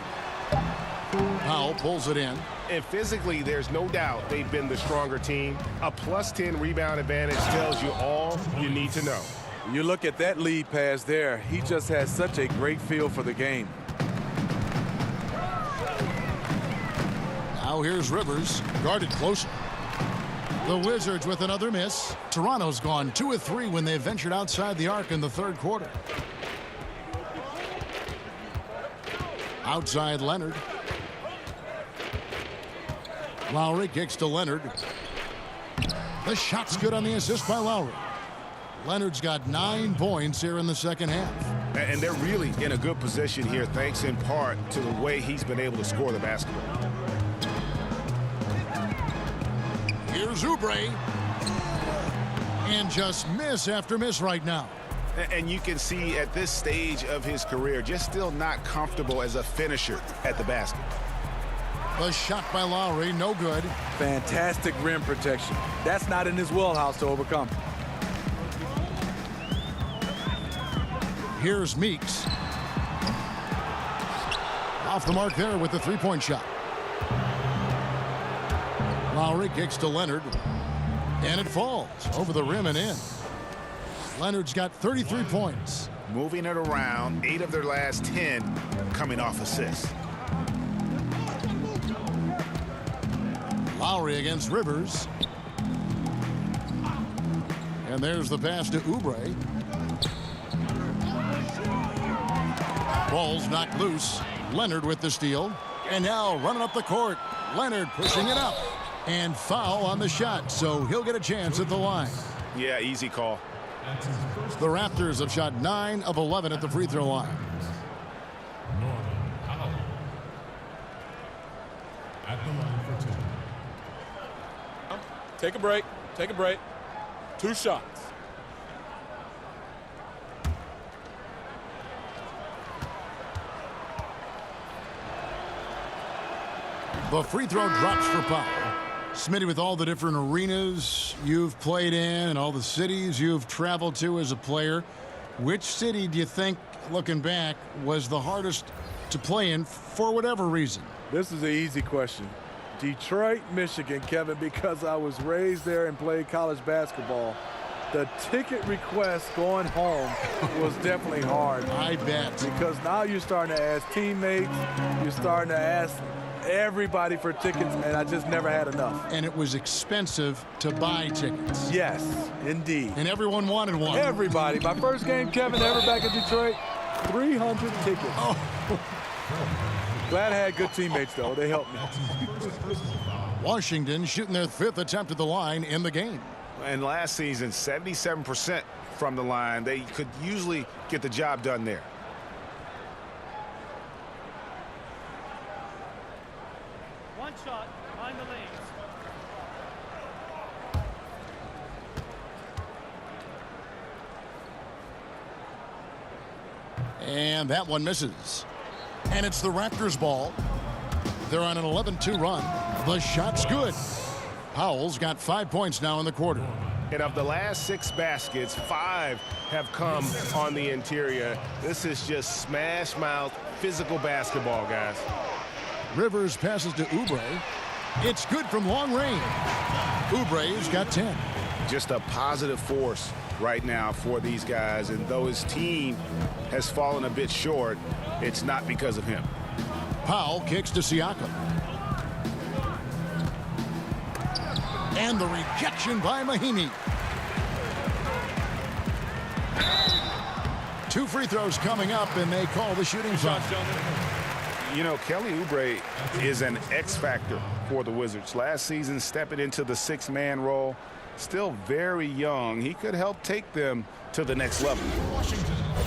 Powell pulls it in. And physically, there's no doubt they've been the stronger team. A +10 rebound advantage tells you all you need to know. You look at that lead pass there. He just has such a great feel for the game. Now here's Rivers. Guarded closer. The Wizards with another miss. Toronto's gone 2 of 3 when they ventured outside the arc in the third quarter. Outside Leonard. Lowry kicks to Leonard. The shot's good on the assist by Lowry. Leonard's got 9 points here in the second half. And they're really in a good position here, thanks in part to the way he's been able to score the basketball. Here's Oubre. And just miss after miss right now. And you can see at this stage of his career, just still not comfortable as a finisher at the basket. The shot by Lowry, no good. Fantastic rim protection. That's not in his wheelhouse to overcome. Here's Meeks. Off the mark there with the three-point shot. Lowry kicks to Leonard. And it falls over the rim and in. Leonard's got 33 points. Moving it around, 8 of their last 10 coming off assists. Lowry against Rivers. And there's the pass to Oubre. Ball's knocked loose. Leonard with the steal. And now running up the court. Leonard pushing it up. And foul on the shot, so he'll get a chance at the line. Yeah, easy call. The Raptors have shot 9 of 11 at the free throw line. At the line for 2. Take a break. Take a break. 2 shots. The free throw drops for Powell. Smitty, with all the different arenas you've played in and all the cities you've traveled to as a player, which city do you think, looking back, was the hardest to play in for whatever reason? This is an easy question. Detroit, Michigan, Kevin, because I was raised there and played college basketball. The ticket request going home was definitely hard. I bet. Because now you're starting to ask teammates, you're starting to ask everybody for tickets, and I just never had enough. And it was expensive to buy tickets. Yes, indeed. And everyone wanted one. Everybody. My first game, Kevin, ever back in Detroit, 300 tickets. Oh. Glad I had good teammates, though. They helped me. Washington shooting their 5th attempt at the line in the game. And last season, 77% from the line. They could usually get the job done there. And that one misses. And it's the Raptors' ball. They're on an 11-2 run. The shot's good. Powell's got 5 points now in the quarter. And of the last 6 baskets, 5 have come on the interior. This is just smash mouth physical basketball, guys. Rivers passes to Oubre. It's good from long range. Oubre's got 10. Just a positive force right now for these guys. And though his team has fallen a bit short, it's not because of him. Powell kicks to Siakam. And the rejection by Mahimi. 2 free throws coming up, and they call the shooting foul. You know, Kelly Oubre is an X factor for the Wizards. Last season, stepping into the 6-man role. Still very young. He could help take them to the next level.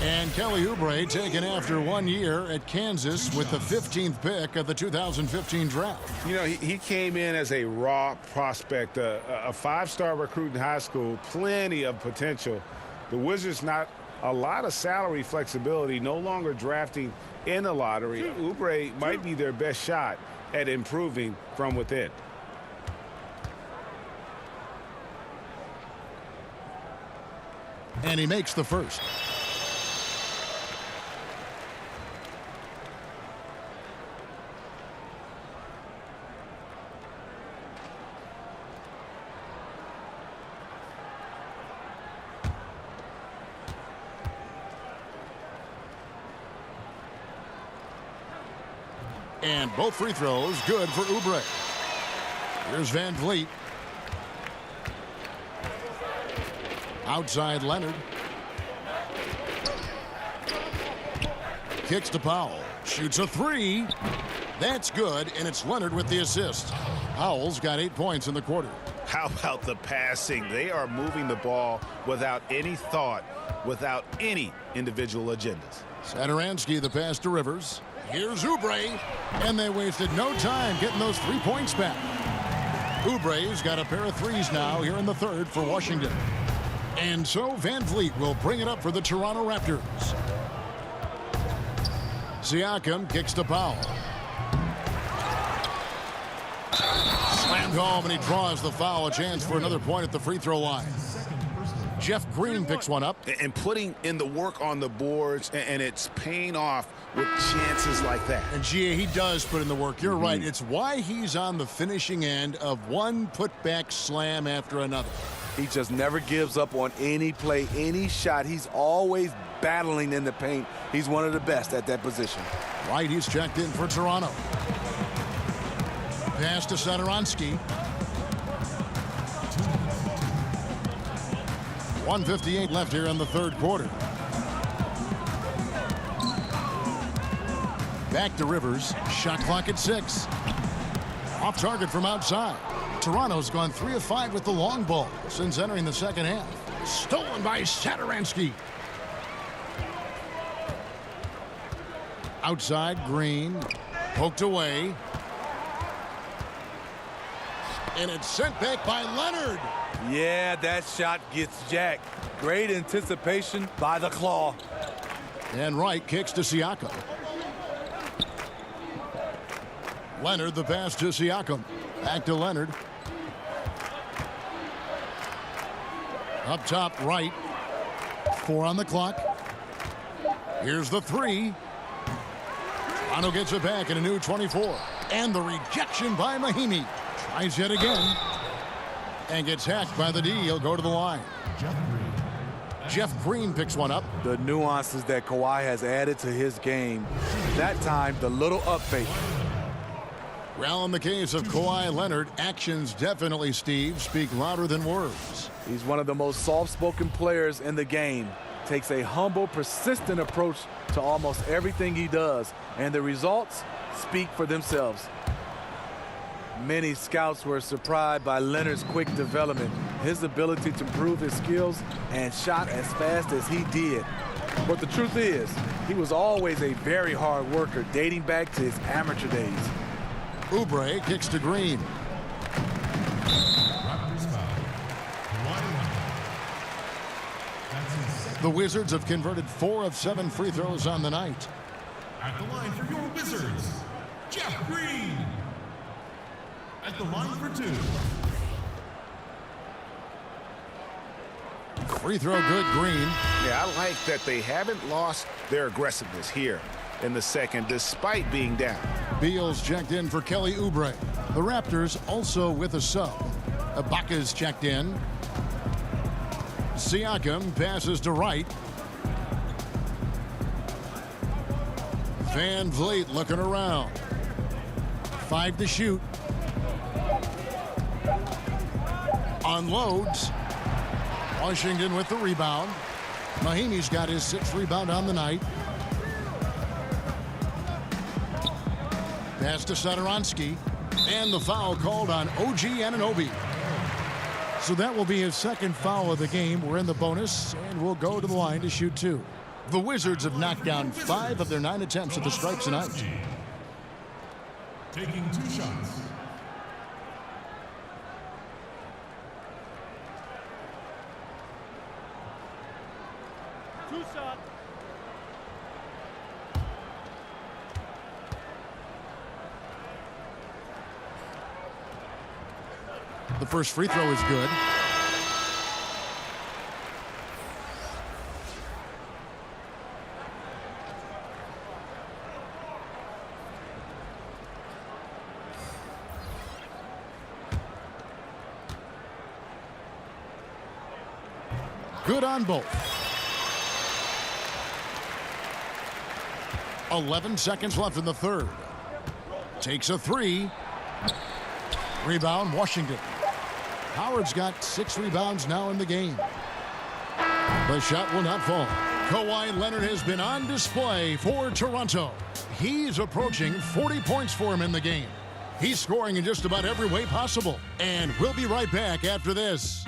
And Kelly Oubre taken after 1 year at Kansas with the 15th pick of the 2015 draft. You know, he came in as a raw prospect, a 5-star recruit in high school, plenty of potential. The Wizards not a lot of salary flexibility, no longer drafting in the lottery. Oubre might be their best shot at improving from within. And he makes the first. And both free throws good for Oubre. Here's Van Vliet. Outside Leonard. Kicks to Powell. Shoots a 3. That's good, and it's Leonard with the assist. Powell's got 8 points in the quarter. How about the passing? They are moving the ball without any thought, without any individual agendas. Satoransky the pass to Rivers. Here's Oubre, and they wasted no time getting those 3 points back. Oubre's got a pair of threes now here in the third for Washington. And so Van Vliet will bring it up for the Toronto Raptors. Siakam kicks to Powell. Slammed home, and he draws the foul. A chance for another point at the free throw line. Jeff Green picks one up. And putting in the work on the boards, and it's paying off with chances like that. And Gia, he does put in the work. You're right. It's why he's on the finishing end of one putback slam after another. He just never gives up on any play, any shot. He's always battling in the paint. He's one of the best at that position. Right, he's checked in for Toronto. Pass to Satoransky. 1:58 left here in the third quarter. Back to Rivers. Shot clock at 6. Off target from outside. Toronto's gone 3 of 5 with the long ball since entering the second half. Stolen by Satoransky. Outside, Green. Poked away. And it's sent back by Leonard. Yeah, that shot gets jacked. Great anticipation by the claw. And Wright kicks to Siakam. Leonard the pass to Siakam. Back to Leonard. Up top, Wright. 4 on the clock. Here's the 3. Toronto gets it back in a new 24. And the rejection by Mahimi. Tries yet again. And gets hacked by the D. He'll go to the line. Jeff Green picks one up. The nuances that Kawhi has added to his game. That time, the little up fake. Well, in the case of Kawhi Leonard, actions definitely, Steve, speak louder than words. He's one of the most soft-spoken players in the game. Takes a humble, persistent approach to almost everything he does. And the results speak for themselves. Many scouts were surprised by Leonard's quick development, his ability to improve his skills and shot as fast as he did. But the truth is, he was always a very hard worker dating back to his amateur days. Oubre kicks to Green. Raptors foul. Kawhi Leonard. That's his second. The Wizards have converted 4 of 7 free throws on the night. At the line for your Wizards, Jeff Green. At the line for 2. Free throw good, Green. Yeah, I like that they haven't lost their aggressiveness here in the second, despite being down. Beal's checked in for Kelly Oubre. The Raptors also with a sub. Ibaka's checked in. Siakam passes to Wright. Van Vliet looking around. 5 to shoot. Unloads. Washington with the rebound. Mahimi's got his 6th rebound on the night. Pass to Satoransky. And the foul called on OG Anunoby. So that will be his 2nd foul of the game. We're in the bonus, and we'll go to the line to shoot 2. The Wizards have knocked down 5 of their 9 attempts at the stripe tonight. Taking 2 shots. The first free throw is good. Good on both. 11 seconds left in the third. Takes a 3. Rebound, Washington. Howard's got 6 rebounds now in the game. The shot will not fall. Kawhi Leonard has been on display for Toronto. He's approaching 40 points for him in the game. He's scoring in just about every way possible. And we'll be right back after this.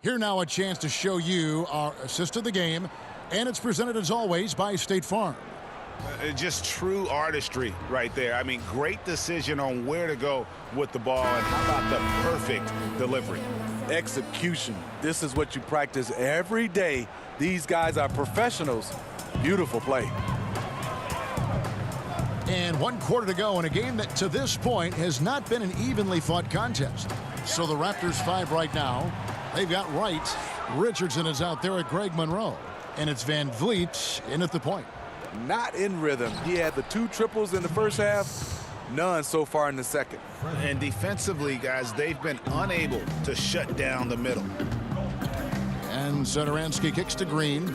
Here now a chance to show you our assist of the game. And it's presented as always by State Farm. Just true artistry right there. I mean, great decision on where to go with the ball, and how about the perfect delivery? Execution. This is what you practice every day. These guys are professionals. Beautiful play. And 1 quarter to go in a game that to this point has not been an evenly fought contest. So the Raptors 5 right now. They've got Wright. Richardson is out there at Greg Monroe. And it's Van Vliet in at the point. Not in rhythm. He had the 2 triples in the first half, none so far in the second. And defensively, guys, they've been unable to shut down the middle. And Satoransky kicks to Green.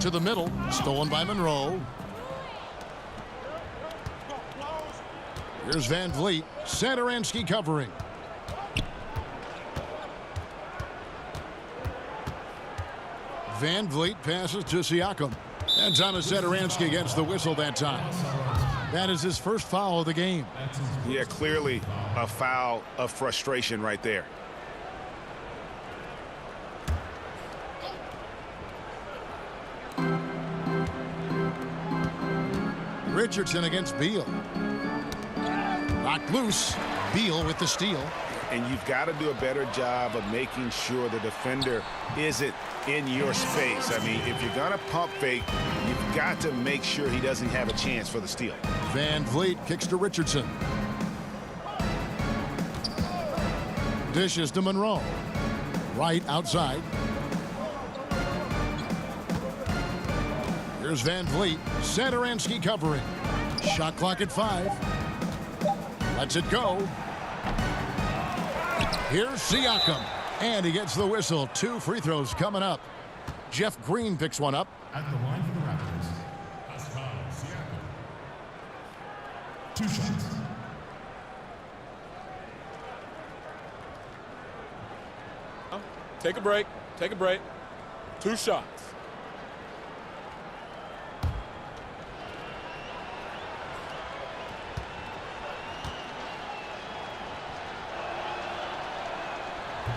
To the middle, stolen by Monroe. Here's Van Vliet. Satoransky covering. Van Vliet passes to Siakam. And Thomas Satoransky gets the whistle that time. That is his first foul of the game. Yeah, clearly a foul of frustration right there. Richardson against Beal. Knocked loose. Beal with the steal. And you've got to do a better job of making sure the defender isn't in your space. I mean, if you're going to pump fake, you've got to make sure he doesn't have a chance for the steal. Van Vliet kicks to Richardson. Dishes to Monroe. Right outside. Here's Van Vliet. Satoransky covering. Shot clock at 5. Lets it go. Here's Siakam. And he gets the whistle. 2 free throws coming up. Jeff Green picks one up. At the line for the Raptors, Pascal Siakam. 2 shots. Take a break. Take a break. 2 shots.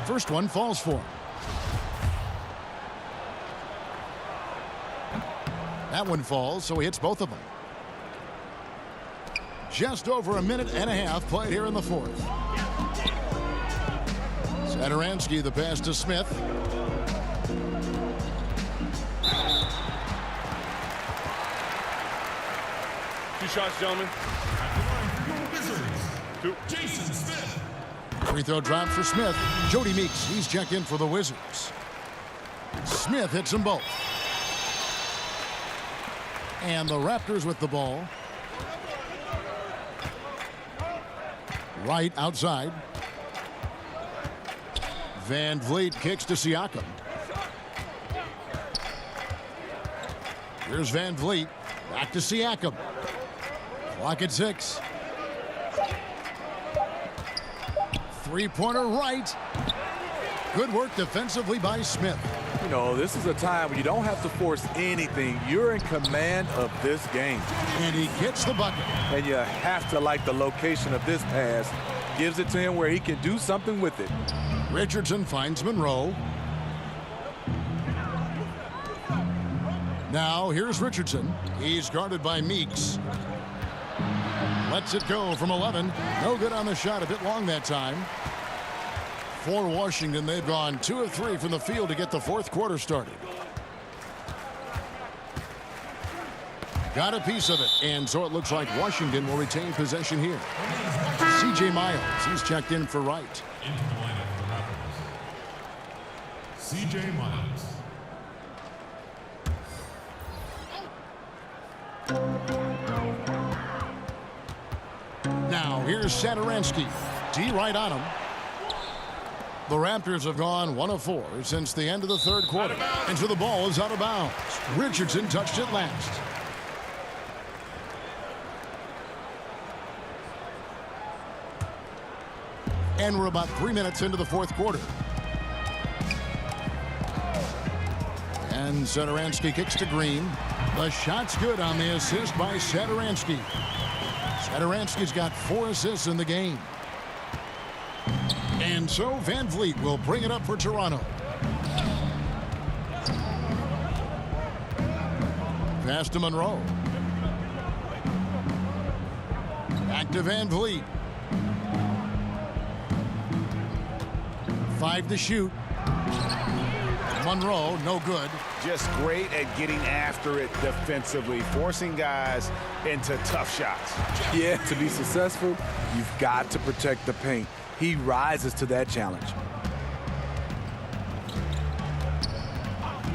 First one falls for him. That one falls, so he hits both of them. Just over a minute and a half played here in the fourth. Sadaransky, the pass to Smith. 2 shots, gentlemen. Two. Jason Smith. Free throw drop for Smith. Jody Meeks, he's checked in for the Wizards. Smith hits them both. And the Raptors with the ball. Right outside. Van Vliet kicks to Siakam. Here's Van Vliet. Back to Siakam. Clock at 6. Three-pointer right. Good work defensively by Smith. You know, this is a time where you don't have to force anything. You're in command of this game. And he gets the bucket. And you have to like the location of this pass. Gives it to him where he can do something with it. Richardson finds Monroe. Now here's Richardson. He's guarded by Meeks. Lets it go from 11. No good on the shot. A bit long that time. For Washington, they've gone 2 of 3 from the field to get the fourth quarter started. Got a piece of it. And so it looks like Washington will retain possession here. C.J. Miles, he's checked in for right. Into the lineup for the Raptors. C.J. Miles. Now here's Sadaransky. D right on him. The Raptors have gone 1 of 4 since the end of the third quarter. And so the ball is out of bounds. Richardson touched it last. And we're about 3 minutes into the fourth quarter. And Sadaransky kicks to Green. The shot's good on the assist by Sadaransky. Sadaransky's got 4 assists in the game. And so Van Vliet will bring it up for Toronto. Pass to Monroe. Back to Van Vliet. 5 to shoot. Monroe, no good. Just great at getting after it defensively, forcing guys into tough shots. Yeah, to be successful, you've got to protect the paint. He rises to that challenge.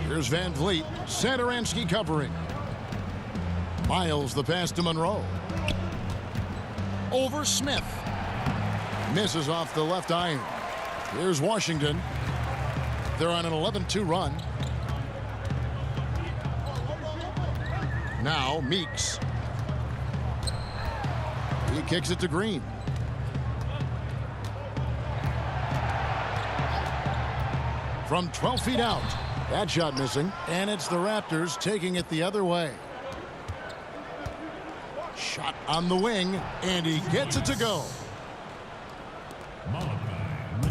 Here's Van Vliet. Sadaransky covering. Miles the pass to Monroe. Over Smith. Misses off the left iron. Here's Washington. They're on an 11-2 run. Now Meeks. He kicks it to Green. From 12 feet out. That shot missing. And it's the Raptors taking it the other way. Shot on the wing. And he gets it to go.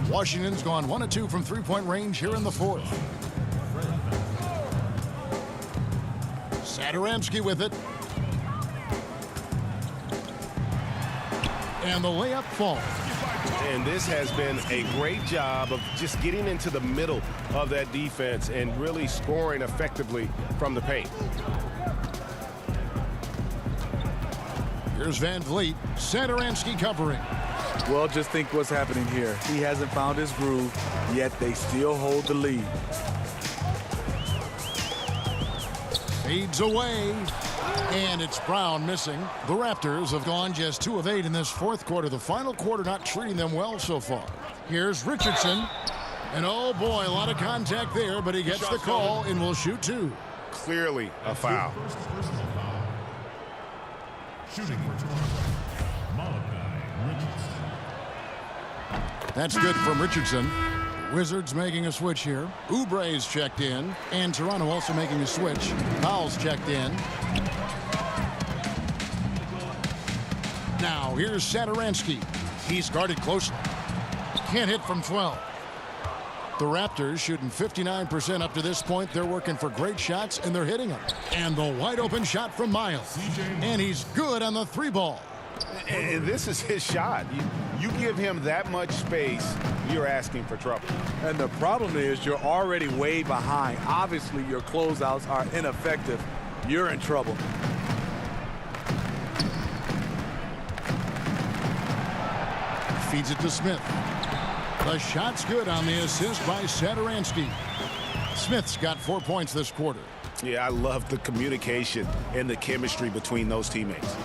Washington's gone 1 of 2 from three-point range here in the fourth. Sadaransky with it. And the layup falls. And this has been a great job of just getting into the middle of that defense and really scoring effectively from the paint. Here's Van Vliet. Sadaransky covering. Well, just think what's happening here. He hasn't found his groove, yet they still hold the lead. Fades away. And it's Brown missing. The Raptors have gone just 2 of 8 in this fourth quarter. The final quarter not treating them well so far. Here's Richardson. And oh boy, a lot of contact there, but he gets the call and will shoot 2. Clearly a foul. Personal foul. Shooting for Toronto. Richardson. That's good from Richardson. Wizards making a switch here. Oubre's checked in. And Toronto also making a switch. Powell's checked in. Now here's Sadaransky. He's guarded closely. Can't hit from 12. The Raptors shooting 59% up to this point. They're working for great shots, and they're hitting them. And the wide open shot from Miles. And he's good on the 3 ball. And this is his shot. You give him that much space, you're asking for trouble. And the problem is you're already way behind. Obviously, your closeouts are ineffective. You're in trouble. Feeds it to Smith. The shot's good on the assist by Satoransky. Smith's got 4 points this quarter. Yeah, I love the communication and the chemistry between those teammates.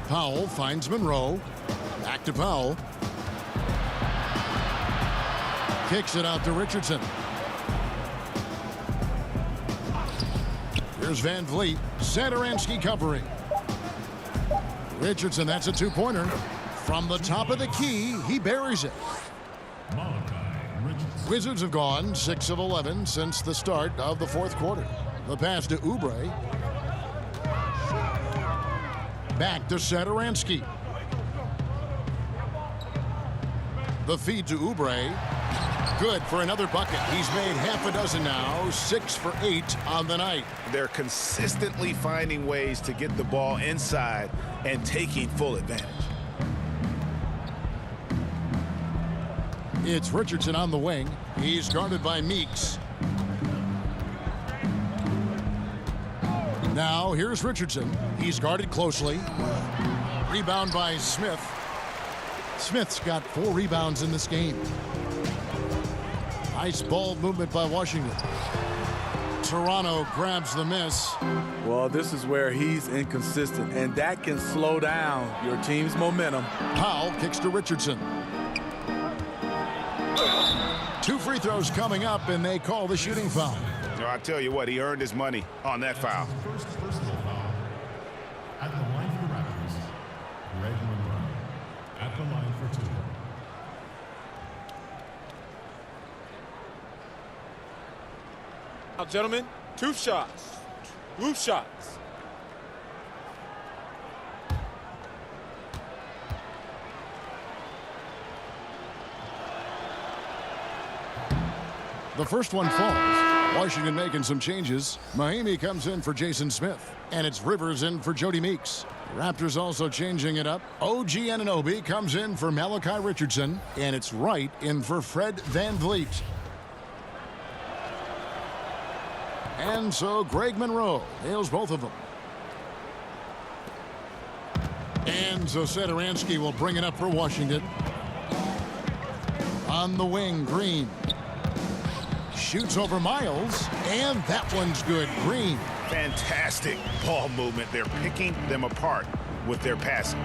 Powell finds Monroe. Back to Powell. Kicks it out to Richardson. Here's Van Vliet. Satoransky covering. Richardson, that's a two-pointer. From the top of the key, he buries it. Wizards have gone 6 of 11 since the start of the fourth quarter. The pass to Oubre. Back to Satoransky. The feed to Oubre. Good for another bucket. He's made half a dozen now, 6 for 8 on the night. They're consistently finding ways to get the ball inside and taking full advantage. It's Richardson on the wing. He's guarded by Meeks. Now here's Richardson. He's guarded closely. Rebound by Smith. Smith's got 4 rebounds in this game. Nice ball movement by Washington. Toronto grabs the miss. Well, this is where he's inconsistent, and that can slow down your team's momentum. Powell kicks to Richardson. 2 free throws coming up, and they call the shooting foul. I tell you what, he earned his money on that foul. First personal foul. At the line for the Raptors, Greg Monroe. At the line for 2. Now, gentlemen, 2 shots. 2 shots. The first one falls. Washington making some changes. Mahimi comes in for Jason Smith. And it's Rivers in for Jody Meeks. Raptors also changing it up. OG Anunoby comes in for Malachi Richardson. And it's Wright in for Fred Van Vliet. And so Greg Monroe nails both of them. And so Satoransky will bring it up for Washington. On the wing, Green. Shoots over Miles, and that one's good. Green. Fantastic ball movement. They're picking them apart with their passing.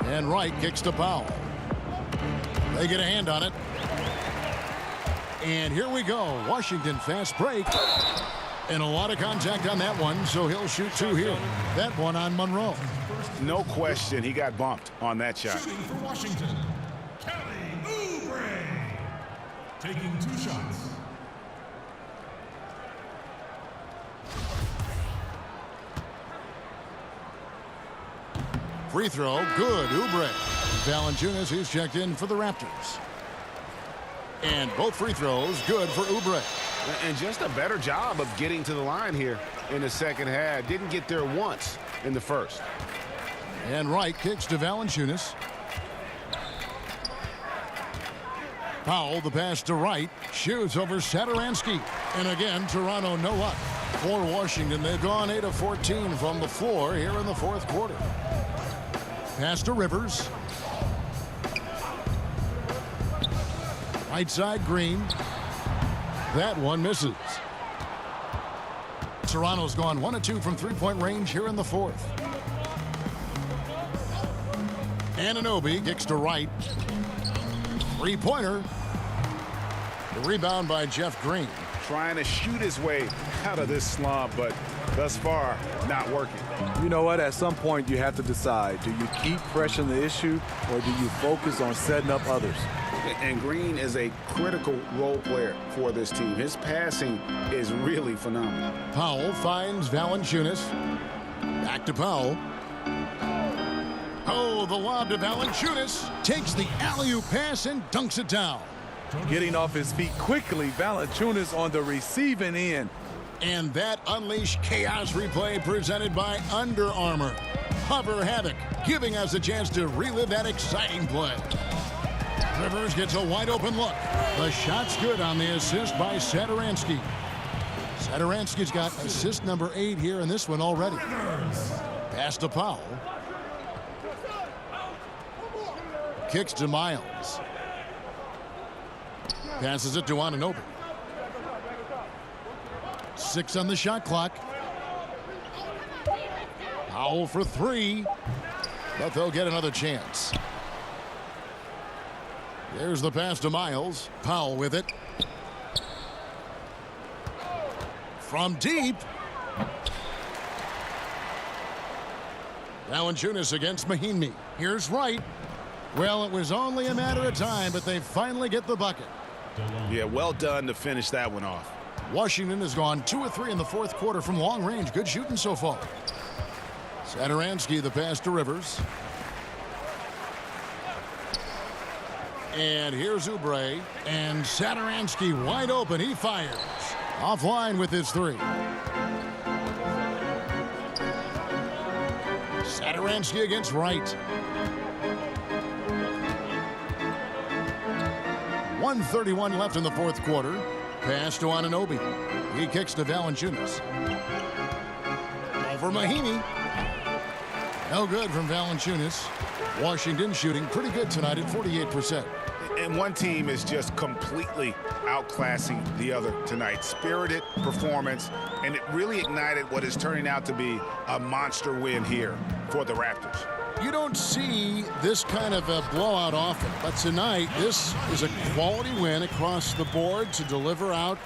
And Wright kicks to Powell. They get a hand on it. And here we go. Washington fast break. And a lot of contact on that one, so he'll shoot 2 here. That one on Monroe. No question, he got bumped on that shot. Shooting for Washington, Kelly Oubre. Taking 2 shots. Free throw, good. Oubre. Valanciunas, he's checked in for the Raptors. And both free throws, good for Oubre. And just a better job of getting to the line here in the second half. Didn't get there once in the first. And Wright kicks to Valanciunas. Powell, the pass to Wright. Shoots over Satoransky. And again, Toronto no luck. For Washington, they've gone 8 of 14 from the floor here in the fourth quarter. Pass to Rivers. Right side, Green. That one misses. Toronto's gone 1 of 2 from three-point range here in the fourth. Anunoby kicks to Wright. Three-pointer. The rebound by Jeff Green. Trying to shoot his way out of this slump, but thus far, not working. You know what? At some point, you have to decide. Do you keep pressing the issue, or do you focus on setting up others? And Green is a critical role player for this team. His passing is really phenomenal. Powell finds Valanciunas. Back to Powell. Oh, the lob to Valanciunas. Takes the alley-oop pass and dunks it down. Getting off his feet quickly, Valanciunas on the receiving end. And that unleashed chaos replay presented by Under Armour. cover havoc, giving us a chance to relive that exciting play. Rivers gets a wide open look. The shot's good on the assist by Satoransky. Satoransky's got assist number 8 here in this one already. Pass to Powell. Kicks to Miles. Passes it to Anunoby. 6 on the shot clock. Powell for 3. But they'll get another chance. There's the pass to Miles. Powell with it. From deep. Valanciunas against Mahinmi. Here's Wright. Well, it was only a matter of time, but they finally get the bucket. Yeah, well done to finish that one off. Washington has gone 2 of 3 in the fourth quarter from long range. Good shooting so far. Satoransky, the pass to Rivers. And here's Oubre. And Satoransky wide open. He fires. Offline with his 3. Satoransky against Wright. 1:31 left in the fourth quarter. Pass to Anunoby. He kicks to Valanciunas. Over Mahinmi. No good from Valanciunas. Washington shooting pretty good tonight at 48%. And one team is just completely outclassing the other tonight. Spirited performance, and it really ignited what is turning out to be a monster win here for the Raptors. You don't see this kind of a blowout often, but tonight this is a quality win across the board to deliver out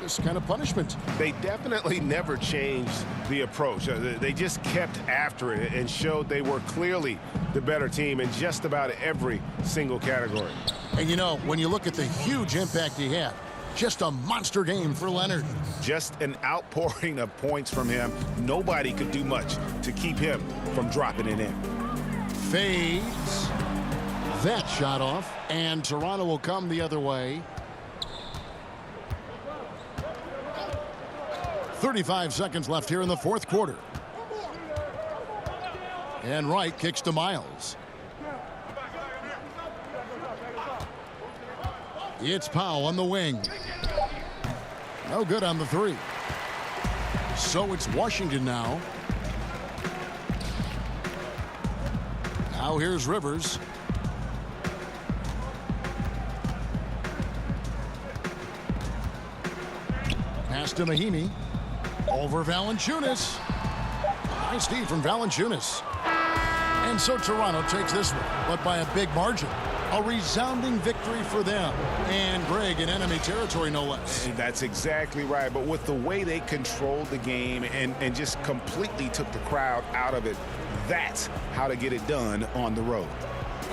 this kind of punishment. They definitely never changed the approach. They just kept after it and showed they were clearly the better team in just about every single category. And you know, when you look at the huge impact he had, just a monster game for Leonard. Just an outpouring of points from him. Nobody could do much to keep him from dropping it in. Fades. That shot off, and Toronto will come the other way. 35 seconds left here in the fourth quarter. And Wright kicks to Miles. It's Powell on the wing. No good on the 3. So it's Washington now. Now here's Rivers. Pass to Mahinmi. Over Valanciunas. Nice D from Valanciunas. And so Toronto takes this one, but by a big margin. A resounding victory for them. And Greg in enemy territory, no less. That's exactly right. But with the way they controlled the game and just completely took the crowd out of it, that's how to get it done on the road.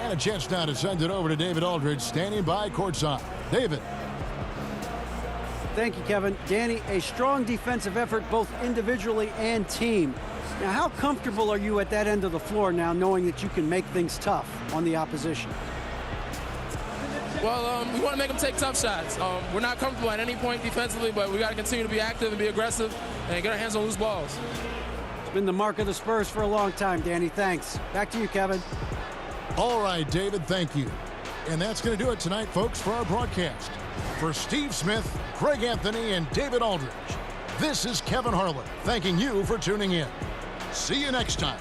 And a chance now to send it over to David Aldridge, standing by courtside. David. Thank you, Kevin. Danny, a strong defensive effort both individually and team. Now, how comfortable are you at that end of the floor now, knowing that you can make things tough on the opposition? Well, we want to make them take tough shots. We're not comfortable at any point defensively, but we got to continue to be active and be aggressive and get our hands on loose balls. It's been the mark of the Spurs for a long time, Danny. Thanks. Back to you, Kevin. All right, David, thank you. And that's going to do it tonight, folks, for our broadcast. For Steve Smith, Craig Anthony, and David Aldridge, this is Kevin Harlan thanking you for tuning in. See you next time.